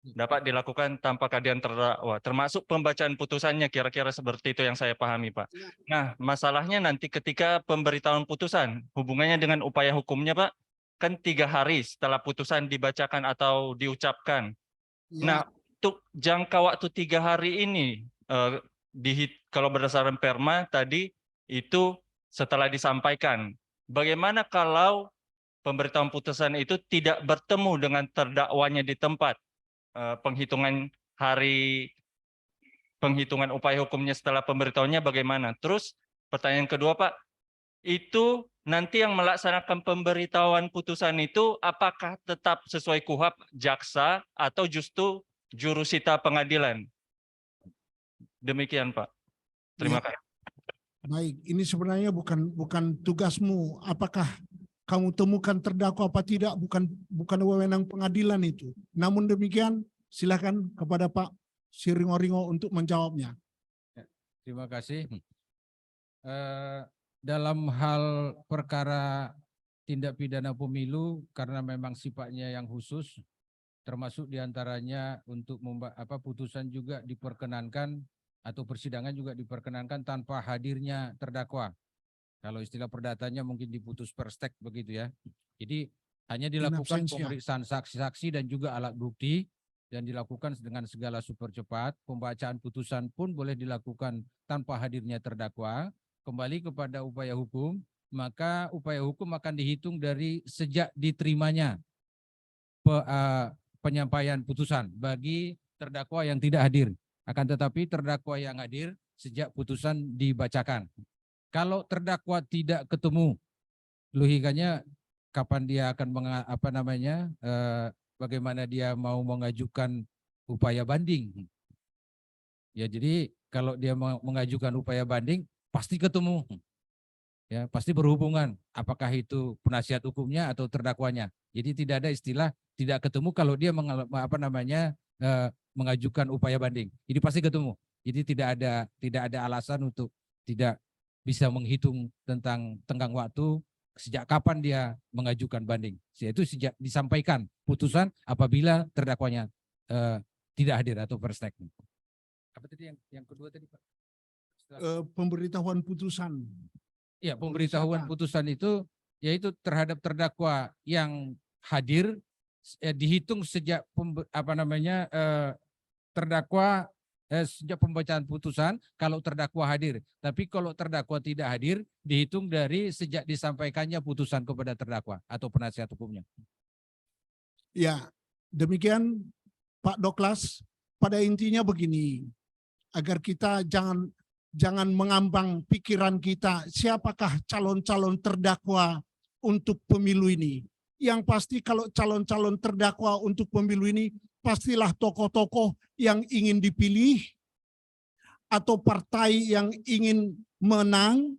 S7: Dapat dilakukan tanpa kehadiran terdakwa, termasuk pembacaan putusannya, kira-kira seperti itu yang saya pahami Pak. Nah, masalahnya nanti ketika pemberitahuan putusan, hubungannya dengan upaya hukumnya Pak, kan 3 hari setelah putusan dibacakan atau diucapkan.
S3: Ya.
S7: Nah, untuk jangka waktu 3 hari ini, kalau berdasarkan Perma tadi, itu setelah disampaikan. Bagaimana kalau pemberitahuan putusan itu tidak bertemu dengan terdakwanya di tempat? Penghitungan upaya hukumnya setelah pemberitahuannya bagaimana? Terus pertanyaan kedua Pak, itu nanti yang melaksanakan pemberitahuan putusan itu apakah tetap sesuai KUHP jaksa atau justru jurusita pengadilan? Demikian Pak. Terima
S3: Ya.
S7: kasih.
S3: Baik, ini sebenarnya bukan tugasmu. Apakah kamu temukan terdakwa apa tidak? Bukan wewenang pengadilan itu. Namun demikian, silakan kepada Pak Siringo-Ringo untuk menjawabnya.
S4: Terima kasih. Dalam hal perkara tindak pidana pemilu karena memang sifatnya yang khusus, termasuk diantaranya untuk putusan juga diperkenankan atau persidangan juga diperkenankan tanpa hadirnya terdakwa. Kalau istilah perdatanya mungkin diputus per stek begitu ya. Jadi hanya dilakukan pemeriksaan saksi-saksi dan juga alat bukti dan dilakukan dengan segala super cepat. Pembacaan putusan pun boleh dilakukan tanpa hadirnya terdakwa. Kembali kepada upaya hukum, maka upaya hukum akan dihitung dari sejak diterimanya penyampaian putusan bagi terdakwa yang tidak hadir. Akan tetapi terdakwa yang hadir sejak putusan dibacakan. Kalau terdakwa tidak ketemu, logikanya kapan dia akan bagaimana dia mau mengajukan upaya banding. Ya, jadi kalau dia mengajukan upaya banding pasti ketemu. Ya, pasti berhubungan apakah itu penasihat hukumnya atau terdakwanya. Jadi tidak ada istilah tidak ketemu kalau dia mengajukan upaya banding. Jadi pasti ketemu. Jadi tidak ada alasan untuk tidak bisa menghitung tentang tenggang waktu sejak kapan dia mengajukan banding. Yaitu sejak disampaikan putusan apabila terdakwanya tidak hadir atau perstek. Apa tadi yang kedua tadi Pak?
S3: Pemberitahuan putusan.
S4: Ya, pemberitahuan putusan itu yaitu terhadap terdakwa yang hadir dihitung sejak terdakwa sejak pembacaan putusan kalau terdakwa hadir. Tapi kalau terdakwa tidak hadir dihitung dari sejak disampaikannya putusan kepada terdakwa atau penasihat hukumnya.
S3: Ya, demikian Pak Doklas. Pada intinya begini, agar kita jangan mengambang pikiran kita siapakah calon-calon terdakwa untuk pemilu ini. Yang pasti kalau calon-calon terdakwa untuk pemilu ini pastilah tokoh-tokoh yang ingin dipilih atau partai yang ingin menang,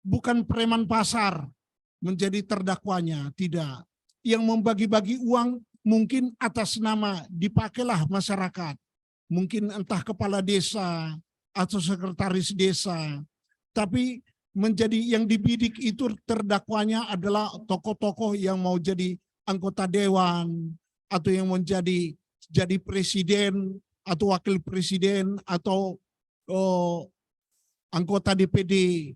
S3: bukan preman pasar menjadi terdakwanya, tidak. Yang membagi-bagi uang mungkin atas nama dipakailah masyarakat, mungkin entah kepala desa atau sekretaris desa, tapi menjadi yang dibidik itu terdakwanya adalah tokoh-tokoh yang mau jadi anggota dewan atau yang menjadi presiden atau wakil presiden atau anggota DPD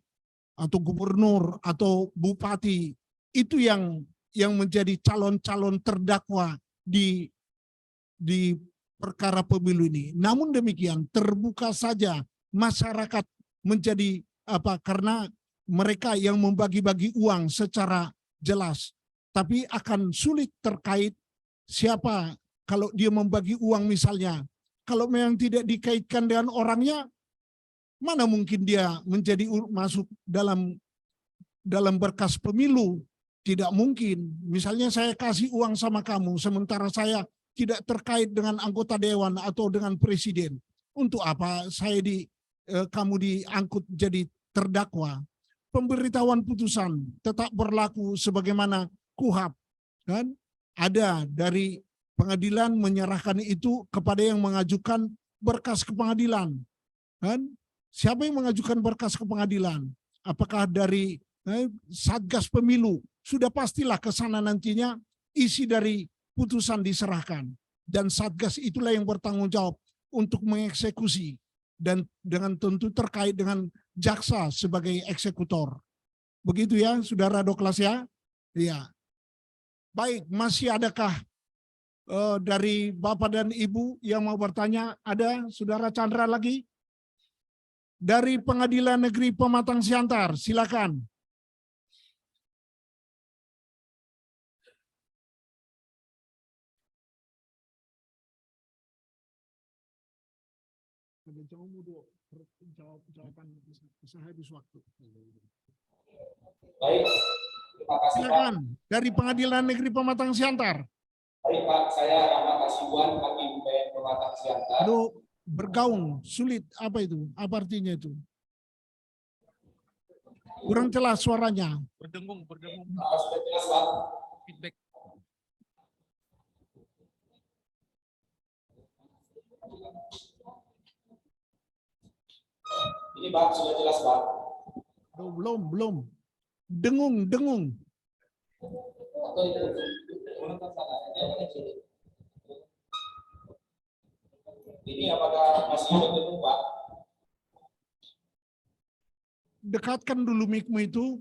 S3: atau gubernur atau bupati. Itu yang menjadi calon-calon terdakwa di perkara pemilu ini. Namun demikian terbuka saja masyarakat menjadi karena mereka yang membagi-bagi uang secara jelas, tapi akan sulit terkait siapa kalau dia membagi uang misalnya. Kalau memang tidak dikaitkan dengan orangnya, mana mungkin dia menjadi masuk dalam berkas pemilu. Tidak mungkin. Misalnya saya kasih uang sama kamu, sementara saya tidak terkait dengan anggota dewan atau dengan presiden. Untuk apa kamu diangkut jadi terdakwa? Pemberitahuan putusan tetap berlaku sebagaimana KUHAP. Kan? Ada dari pengadilan menyerahkan itu kepada yang mengajukan berkas ke pengadilan. Kan? Siapa yang mengajukan berkas ke pengadilan? Apakah dari Satgas Pemilu? Sudah pastilah ke sana nantinya isi dari putusan diserahkan. Dan Satgas itulah yang bertanggung jawab untuk mengeksekusi. Dan dengan tentu terkait dengan jaksa sebagai eksekutor. Begitu ya, Saudara Doklas ya? Iya. Baik, masih adakah dari Bapak dan Ibu yang mau bertanya? Ada Saudara Chandra lagi? Dari Pengadilan Negeri Pematang Siantar, silakan. Jawaban bisa habis waktu.
S8: Baik, terima kasih
S3: Silakan
S8: Pak.
S3: dari Pengadilan Negeri Pematang Siantar.
S8: Baik Pak, saya Rahmat Kasibuan, Hakim PN Pematang Siantar.
S3: Aduh, bergaung sulit, apa itu? Apa artinya itu? Kurang jelas suaranya.
S4: Berdengung.
S8: Sudah jelas Pak.
S4: Feedback.
S8: Ini Pak, sudah jelas Pak.
S3: Belum. Dengung.
S8: Ini apakah masih berdengung Pak?
S3: Dekatkan dulu mic-mu itu.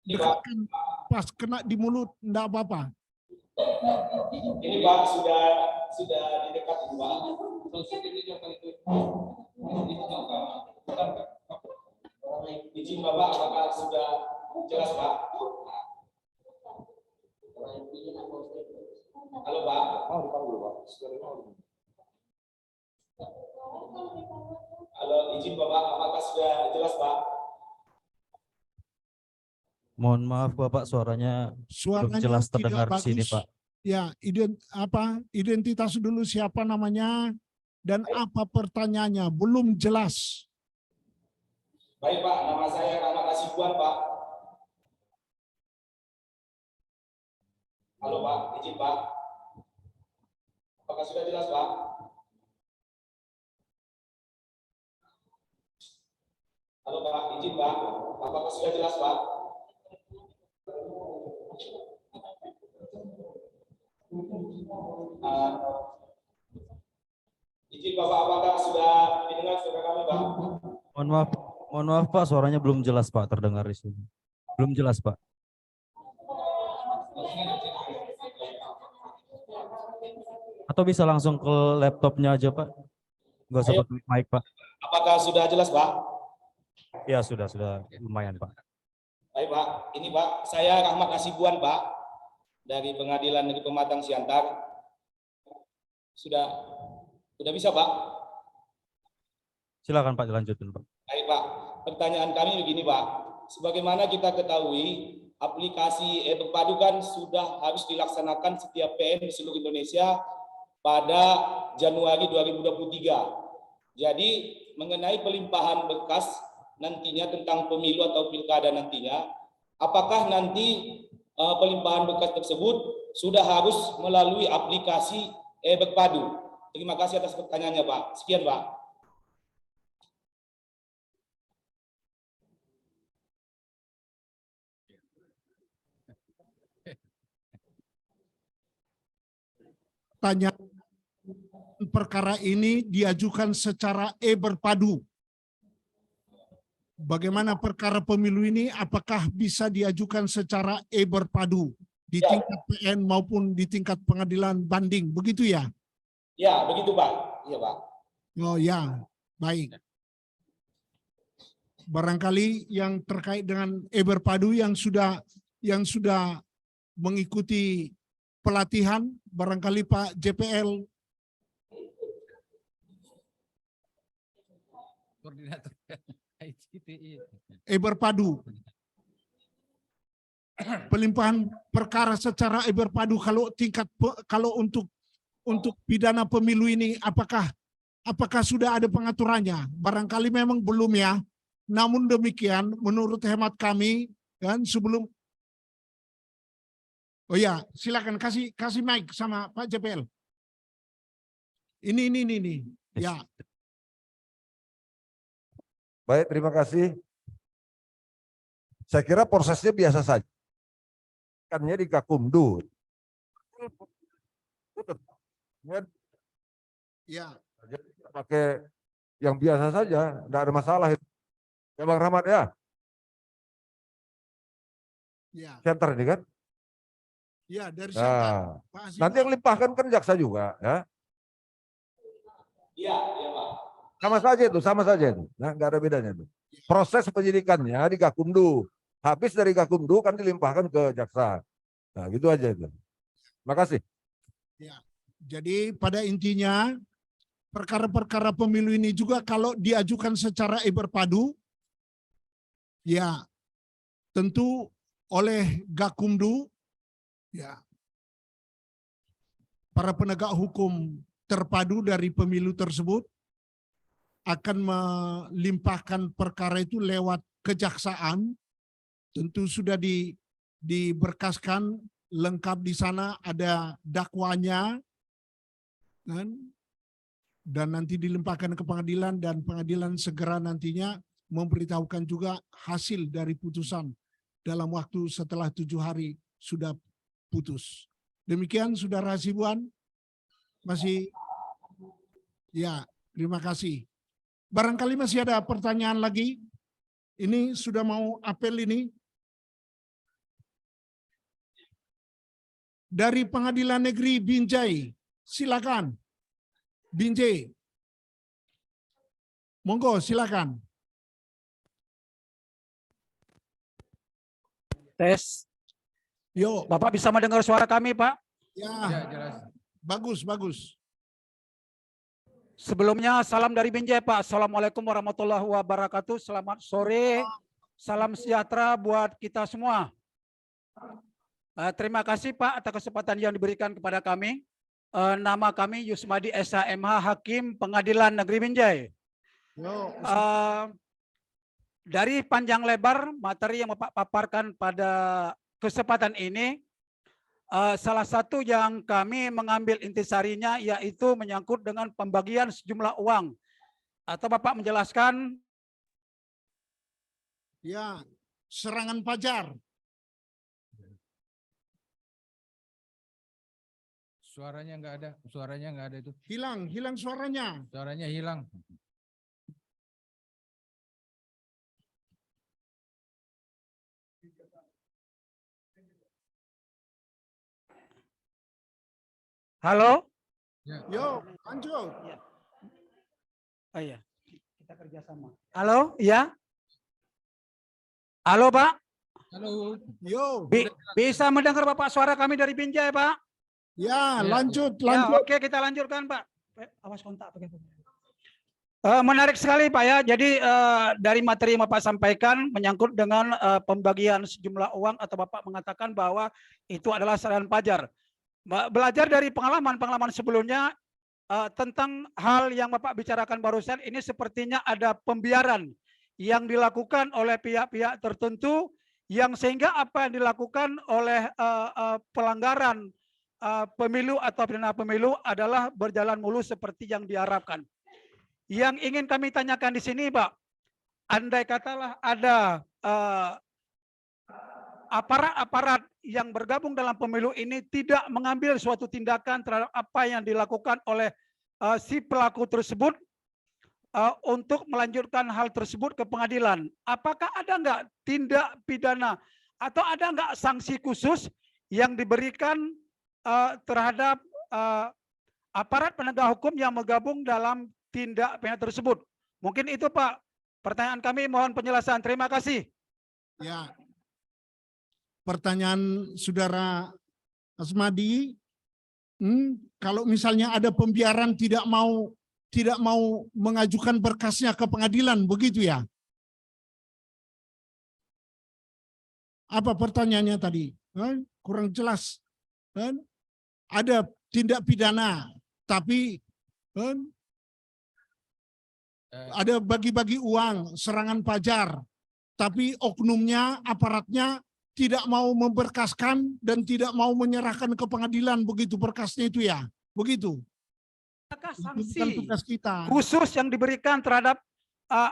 S8: Ini Pak,
S3: Dekatkan pas kena di mulut, enggak apa-apa.
S8: ini Pak sudah di dekat ini Pak. Izin Bapak, apakah sudah jelas Pak? Halo Pak. Halo, izin Bapak, apakah sudah jelas Pak?
S9: Mohon maaf Bapak, suaranya belum jelas terdengar di sini Pak.
S3: Ya, identitas dulu siapa namanya dan apa pertanyaannya, belum jelas.
S8: Baik Pak, nama saya Rahmat Kasibuan Pak. Halo Pak, izin Pak. Apakah sudah jelas Pak? Halo Pak, izin Pak. Apakah sudah jelas Pak? Izin Bapak, apakah sudah didengar suara kami Pak?
S9: Mohon maaf Pak, suaranya belum jelas Pak terdengar di sini. Belum jelas Pak. Atau bisa langsung ke laptopnya aja, Pak. Nggak usah
S8: Ayo.
S9: pakai mic, Pak.
S8: Apakah sudah jelas, Pak?
S9: Ya, sudah lumayan, Pak.
S8: Baik, Pak. Ini, Pak, saya Rahmat Hasibuan, Pak, dari Pengadilan Negeri Pematang Siantar. Sudah bisa, Pak?
S9: Silakan, Pak, dilanjutin, Pak.
S8: Baik, Pak. Pertanyaan kami begini, Pak. Sebagaimana kita ketahui, aplikasi e-Berpadu kan sudah harus dilaksanakan setiap PN di seluruh Indonesia pada Januari 2023. Jadi mengenai pelimpahan berkas nantinya tentang pemilu atau pilkada nantinya, apakah nanti pelimpahan berkas tersebut sudah harus melalui aplikasi e-Berpadu? Terima kasih atas pertanyaannya, Pak. Sekian, Pak.
S3: Tanya perkara ini diajukan secara e-Berpadu. Bagaimana perkara pemilu ini apakah bisa diajukan secara e-Berpadu di
S8: Ya.
S3: tingkat PN maupun di tingkat pengadilan banding, begitu ya?
S8: Ya, begitu, Pak. Iya, Pak.
S3: Oh ya, baik. Barangkali yang terkait dengan e-Berpadu yang sudah mengikuti pelatihan, barangkali Pak JPL.
S4: Koordinator ICTI.
S3: E-Berpadu. Pelimpahan perkara secara e-Berpadu kalau untuk pidana pemilu ini apakah sudah ada pengaturannya? Barangkali memang belum ya. Namun demikian menurut hemat kami kan sebelum. Oh ya, silakan kasih mic sama Pak JPL. Ini. Ya.
S10: Baik, terima kasih. Saya kira prosesnya biasa saja. Kannya di Gakumdu.
S3: Ya.
S10: Pakai yang biasa saja, tidak ada masalah. Ya Bang Rahmat ya.
S3: Ya.
S10: Center ini kan.
S3: Ya, dari Siantar.
S10: Nah,
S3: Pak Hasibuan.
S10: nanti yang limpahkan kan jaksa juga ya.
S8: Iya, Pak.
S10: Sama saja itu. Nah, nggak ada bedanya itu. Proses penyidikannya di Gakumdu. Habis dari Gakumdu kan dilimpahkan ke jaksa. Nah, gitu aja itu. Makasih.
S3: Ya. Jadi pada intinya perkara-perkara pemilu ini juga kalau diajukan secara e-Berpadu, ya tentu oleh Gakumdu, ya para penegak hukum terpadu dari pemilu tersebut akan melimpahkan perkara itu lewat kejaksaan. Tentu sudah diberkaskan lengkap di sana, ada dakwanya kan, dan nanti dilimpahkan ke pengadilan dan pengadilan segera nantinya memberitahukan juga hasil dari putusan dalam waktu setelah 7 hari sudah putus. Demikian Saudara Hasibuan. Masih ya, terima kasih. Barangkali masih ada pertanyaan lagi. Ini sudah mau apel ini. Dari Pengadilan Negeri Binjai, silakan. Binjai. Monggo, silakan.
S11: Tes.
S3: Yo.
S11: Bapak bisa mendengar suara kami, Pak?
S3: Ya,
S4: Ya, jelas.
S3: bagus.
S11: Sebelumnya salam dari Binjai, Pak. Assalamualaikum warahmatullahi wabarakatuh. Selamat sore. Salam sejahtera buat kita semua. Terima kasih Pak atas kesempatan yang diberikan kepada kami. Nama kami Yusmadi SHMH, Hakim Pengadilan Negeri Binjai. Dari panjang lebar materi yang Bapak paparkan pada kesempatan ini, salah satu yang kami mengambil intisarinya yaitu menyangkut dengan pembagian sejumlah uang. Atau Bapak menjelaskan?
S3: Ya, serangan pajar.
S4: Suaranya nggak ada itu.
S3: Hilang suaranya.
S4: Suaranya hilang.
S11: Halo?
S3: Yo, lanjut.
S11: Oh iya, kita kerjasama. Halo, ya? Halo, Pak.
S4: Halo.
S3: Yo,
S11: Bisa mendengar Bapak suara kami dari Binjai, Pak?
S3: ya
S4: Ya,
S3: lanjut,
S11: Ya,
S3: lanjut.
S11: oke, kita lanjutkan, Pak. Awas kontak. Menarik sekali, Pak ya. Jadi dari materi yang Bapak sampaikan menyangkut dengan pembagian sejumlah uang atau Bapak mengatakan bahwa itu adalah saran pajar. Belajar dari pengalaman sebelumnya tentang hal yang Bapak bicarakan barusan ini sepertinya ada pembiaran yang dilakukan oleh pihak-pihak tertentu yang sehingga apa yang dilakukan oleh pelanggaran pemilu atau pidana pemilu adalah berjalan mulus seperti yang diharapkan. Yang ingin kami tanyakan di sini, Pak, andai katalah ada aparat-aparat yang bergabung dalam pemilu ini tidak mengambil suatu tindakan terhadap apa yang dilakukan oleh si pelaku tersebut untuk melanjutkan hal tersebut ke pengadilan. Apakah ada enggak tindak pidana atau ada enggak sanksi khusus yang diberikan terhadap aparat penegak hukum yang bergabung dalam tindak pidana tersebut? Mungkin itu, Pak. Pertanyaan kami, mohon penjelasan. Terima kasih.
S3: Ya. Pertanyaan Saudara Asmadi, kalau misalnya ada pembiaran tidak mau mengajukan berkasnya ke pengadilan, begitu ya? Apa pertanyaannya tadi? Kurang jelas. Ada tindak pidana, tapi ada bagi-bagi uang, serangan pajar, tapi oknumnya, aparatnya tidak mau memberkaskan dan tidak mau menyerahkan ke pengadilan, begitu berkasnya itu ya, begitu.
S11: Apakah
S3: Itu
S11: sanksi
S3: bukan tugas kita.
S11: khusus yang diberikan terhadap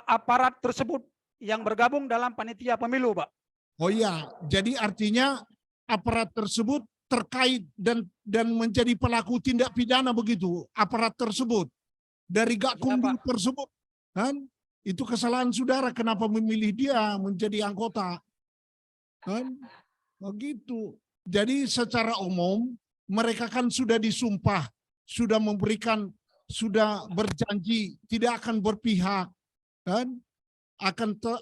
S11: aparat tersebut yang bergabung dalam panitia pemilu, Pak?
S3: Oh iya, jadi artinya aparat tersebut terkait dan menjadi pelaku tindak pidana, begitu aparat tersebut dari Gakumdu tersebut, kan? Itu kesalahan saudara, kenapa memilih dia menjadi anggota, kan? Begitu. Jadi secara umum mereka kan sudah disumpah, sudah memberikan, sudah berjanji tidak akan berpihak, kan?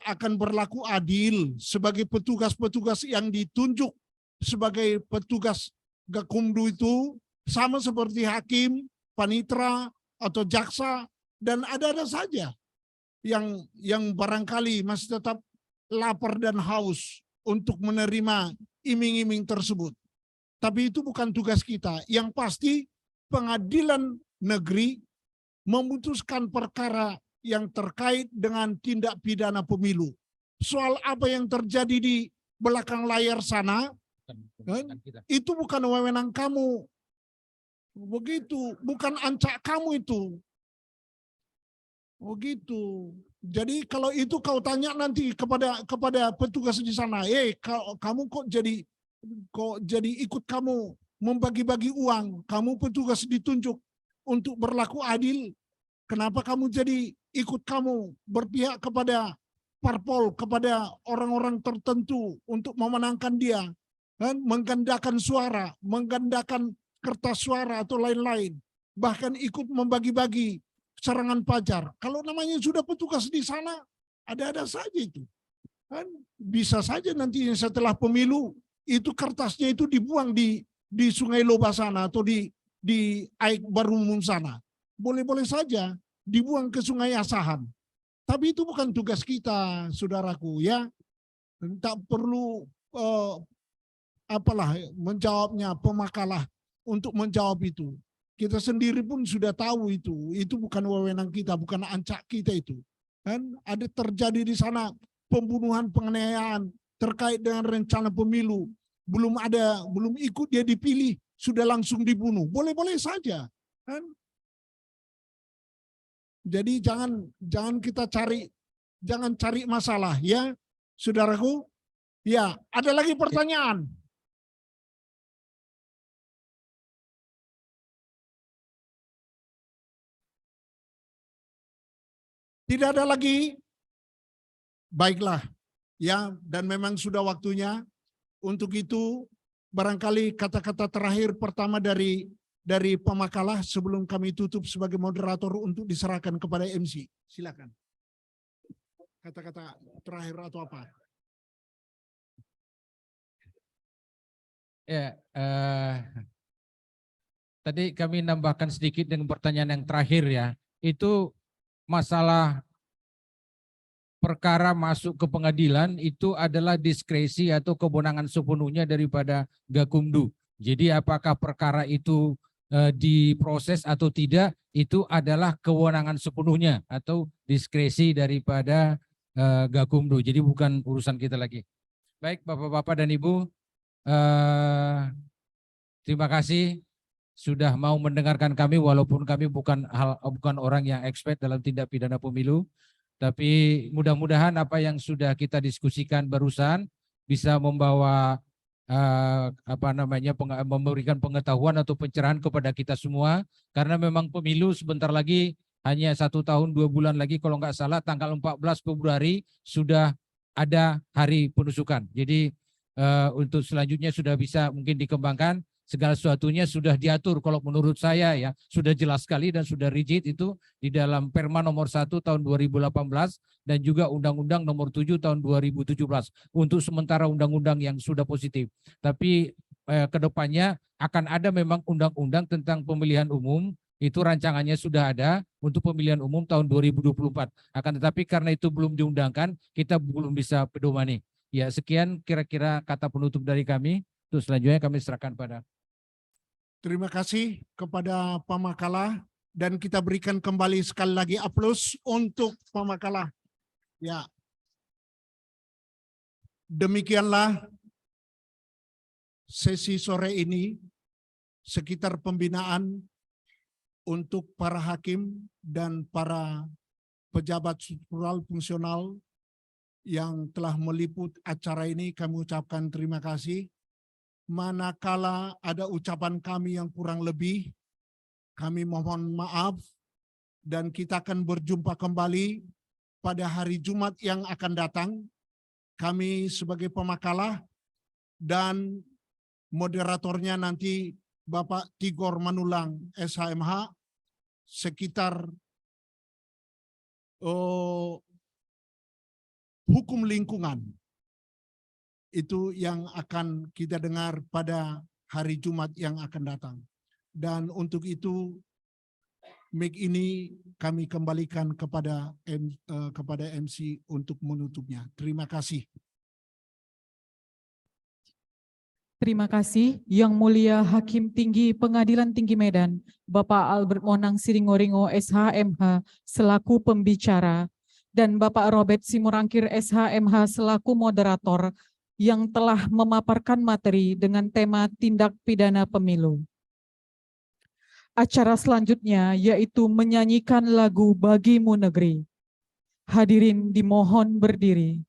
S3: Akan berlaku adil sebagai petugas-petugas yang ditunjuk sebagai petugas Gakumdu itu, sama seperti hakim, panitra atau jaksa, dan ada saja yang barangkali masih tetap lapar dan haus untuk menerima iming-iming tersebut. Tapi itu bukan tugas kita. Yang pasti pengadilan negeri memutuskan perkara yang terkait dengan tindak pidana pemilu. Soal apa yang terjadi di belakang layar sana, itu bukan wewenang kamu. Begitu, bukan ancak kamu itu. Begitu. Jadi kalau itu kau tanya nanti kepada petugas di sana, kamu kok jadi ikut kamu membagi-bagi uang, kamu petugas ditunjuk untuk berlaku adil, kenapa kamu jadi ikut kamu berpihak kepada parpol, kepada orang-orang tertentu untuk memenangkan dia, kan? Menggandakan suara, menggandakan kertas suara atau lain-lain, bahkan ikut membagi-bagi serangan pajar. Kalau namanya sudah petugas di sana, ada-ada saja itu. Kan bisa saja nanti setelah pemilu itu kertasnya itu dibuang di Sungai Loba sana atau di Aik Barumum sana. Boleh-boleh saja dibuang ke Sungai Asahan. Tapi itu bukan tugas kita, saudaraku, ya. Tak perlu menjawabnya, pemakalah untuk menjawab itu. Kita sendiri pun sudah tahu itu bukan wewenang kita, bukan ancak kita itu. Kan ada terjadi di sana pembunuhan, penganiayaan terkait dengan rencana pemilu. Belum ikut dia dipilih, sudah langsung dibunuh. Boleh-boleh saja, kan? Jadi jangan kita cari masalah, ya, saudaraku. Ya, ada lagi pertanyaan? Tidak ada lagi? Baiklah, ya, dan memang sudah waktunya. Untuk itu, barangkali kata-kata terakhir pertama dari dari pemakalah sebelum kami tutup sebagai moderator untuk diserahkan kepada MC. Silakan. Kata-kata terakhir atau apa?
S4: Ya, tadi kami nambahkan sedikit dengan pertanyaan yang terakhir ya. Itu masalah perkara masuk ke pengadilan itu adalah diskresi atau kewenangan sepenuhnya daripada Gakumdu. Jadi apakah perkara itu diproses atau tidak, itu adalah kewenangan sepenuhnya atau diskresi daripada Gakumdu. Jadi bukan urusan kita lagi. Baik Bapak-Bapak dan Ibu, terima kasih sudah mau mendengarkan kami walaupun kami bukan orang yang expert dalam tindak pidana pemilu. Tapi mudah-mudahan apa yang sudah kita diskusikan barusan bisa membawa memberikan pengetahuan atau pencerahan kepada kita semua, karena memang pemilu sebentar lagi, hanya 1 tahun 2 bulan lagi kalau nggak salah, tanggal 14 Februari sudah ada hari penusukan. Jadi untuk selanjutnya sudah bisa mungkin dikembangkan. Segala sesuatunya sudah diatur, kalau menurut saya ya sudah jelas sekali dan sudah rigid itu di dalam Perma nomor 1 tahun 2018 dan juga Undang-Undang nomor 7 tahun 2017 untuk sementara undang-undang yang sudah positif. Tapi kedepannya akan ada memang undang-undang tentang pemilihan umum, itu rancangannya sudah ada untuk pemilihan umum tahun 2024. Akan tetapi karena itu belum diundangkan, kita belum bisa pedomani. Ya, sekian kira-kira kata penutup dari kami. Terus selanjutnya kami serahkan pada.
S3: Terima kasih kepada pemakalah dan kita berikan kembali sekali lagi aplaus untuk pemakalah. Ya. Demikianlah sesi sore ini sekitar pembinaan untuk para hakim dan para pejabat struktural fungsional yang telah meliput acara ini. Kami ucapkan terima kasih. Manakala ada ucapan kami yang kurang lebih, kami mohon maaf dan kita akan berjumpa kembali pada hari Jumat yang akan datang. Kami sebagai pemakalah dan moderatornya nanti Bapak Tigor Manulang SHMH sekitar hukum lingkungan. Itu yang akan kita dengar pada hari Jumat yang akan datang. Dan untuk itu mic ini kami kembalikan kepada MC untuk menutupnya. Terima kasih.
S1: Terima kasih Yang Mulia Hakim Tinggi Pengadilan Tinggi Medan, Bapak Albert Monang Siringoringo SHMH selaku pembicara, dan Bapak Robert Simorangkir SHMH selaku moderator yang telah memaparkan materi dengan tema tindak pidana pemilu. Acara selanjutnya yaitu menyanyikan lagu Bagimu Negeri. Hadirin dimohon berdiri.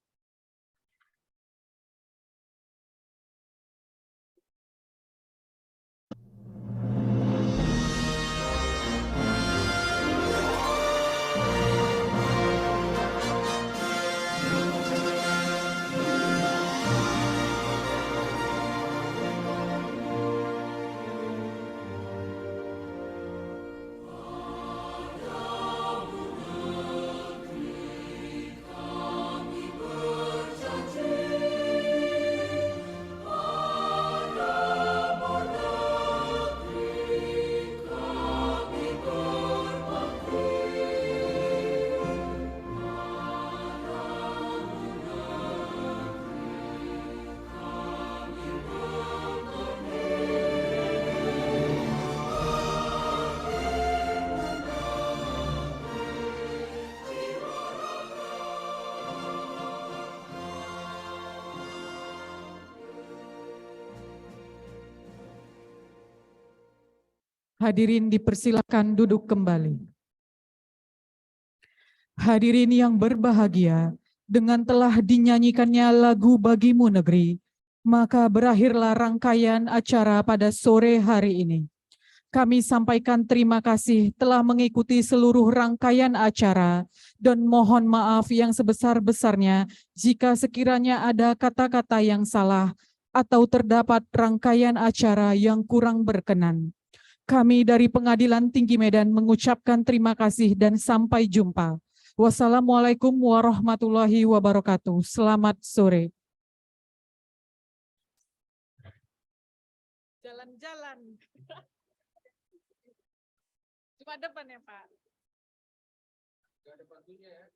S1: Hadirin dipersilakan duduk kembali. Hadirin yang berbahagia, dengan telah dinyanyikannya lagu Bagimu Negeri, maka berakhirlah rangkaian acara pada sore hari ini. Kami sampaikan terima kasih telah mengikuti seluruh rangkaian acara dan mohon maaf yang sebesar-besarnya jika sekiranya ada kata-kata yang salah atau terdapat rangkaian acara yang kurang berkenan. Kami dari Pengadilan Tinggi Medan mengucapkan terima kasih dan sampai jumpa. Wassalamualaikum warahmatullahi wabarakatuh. Selamat sore. Jalan-jalan. Cuma depan ya, Pak.
S4: Nggak ada bantunya ya.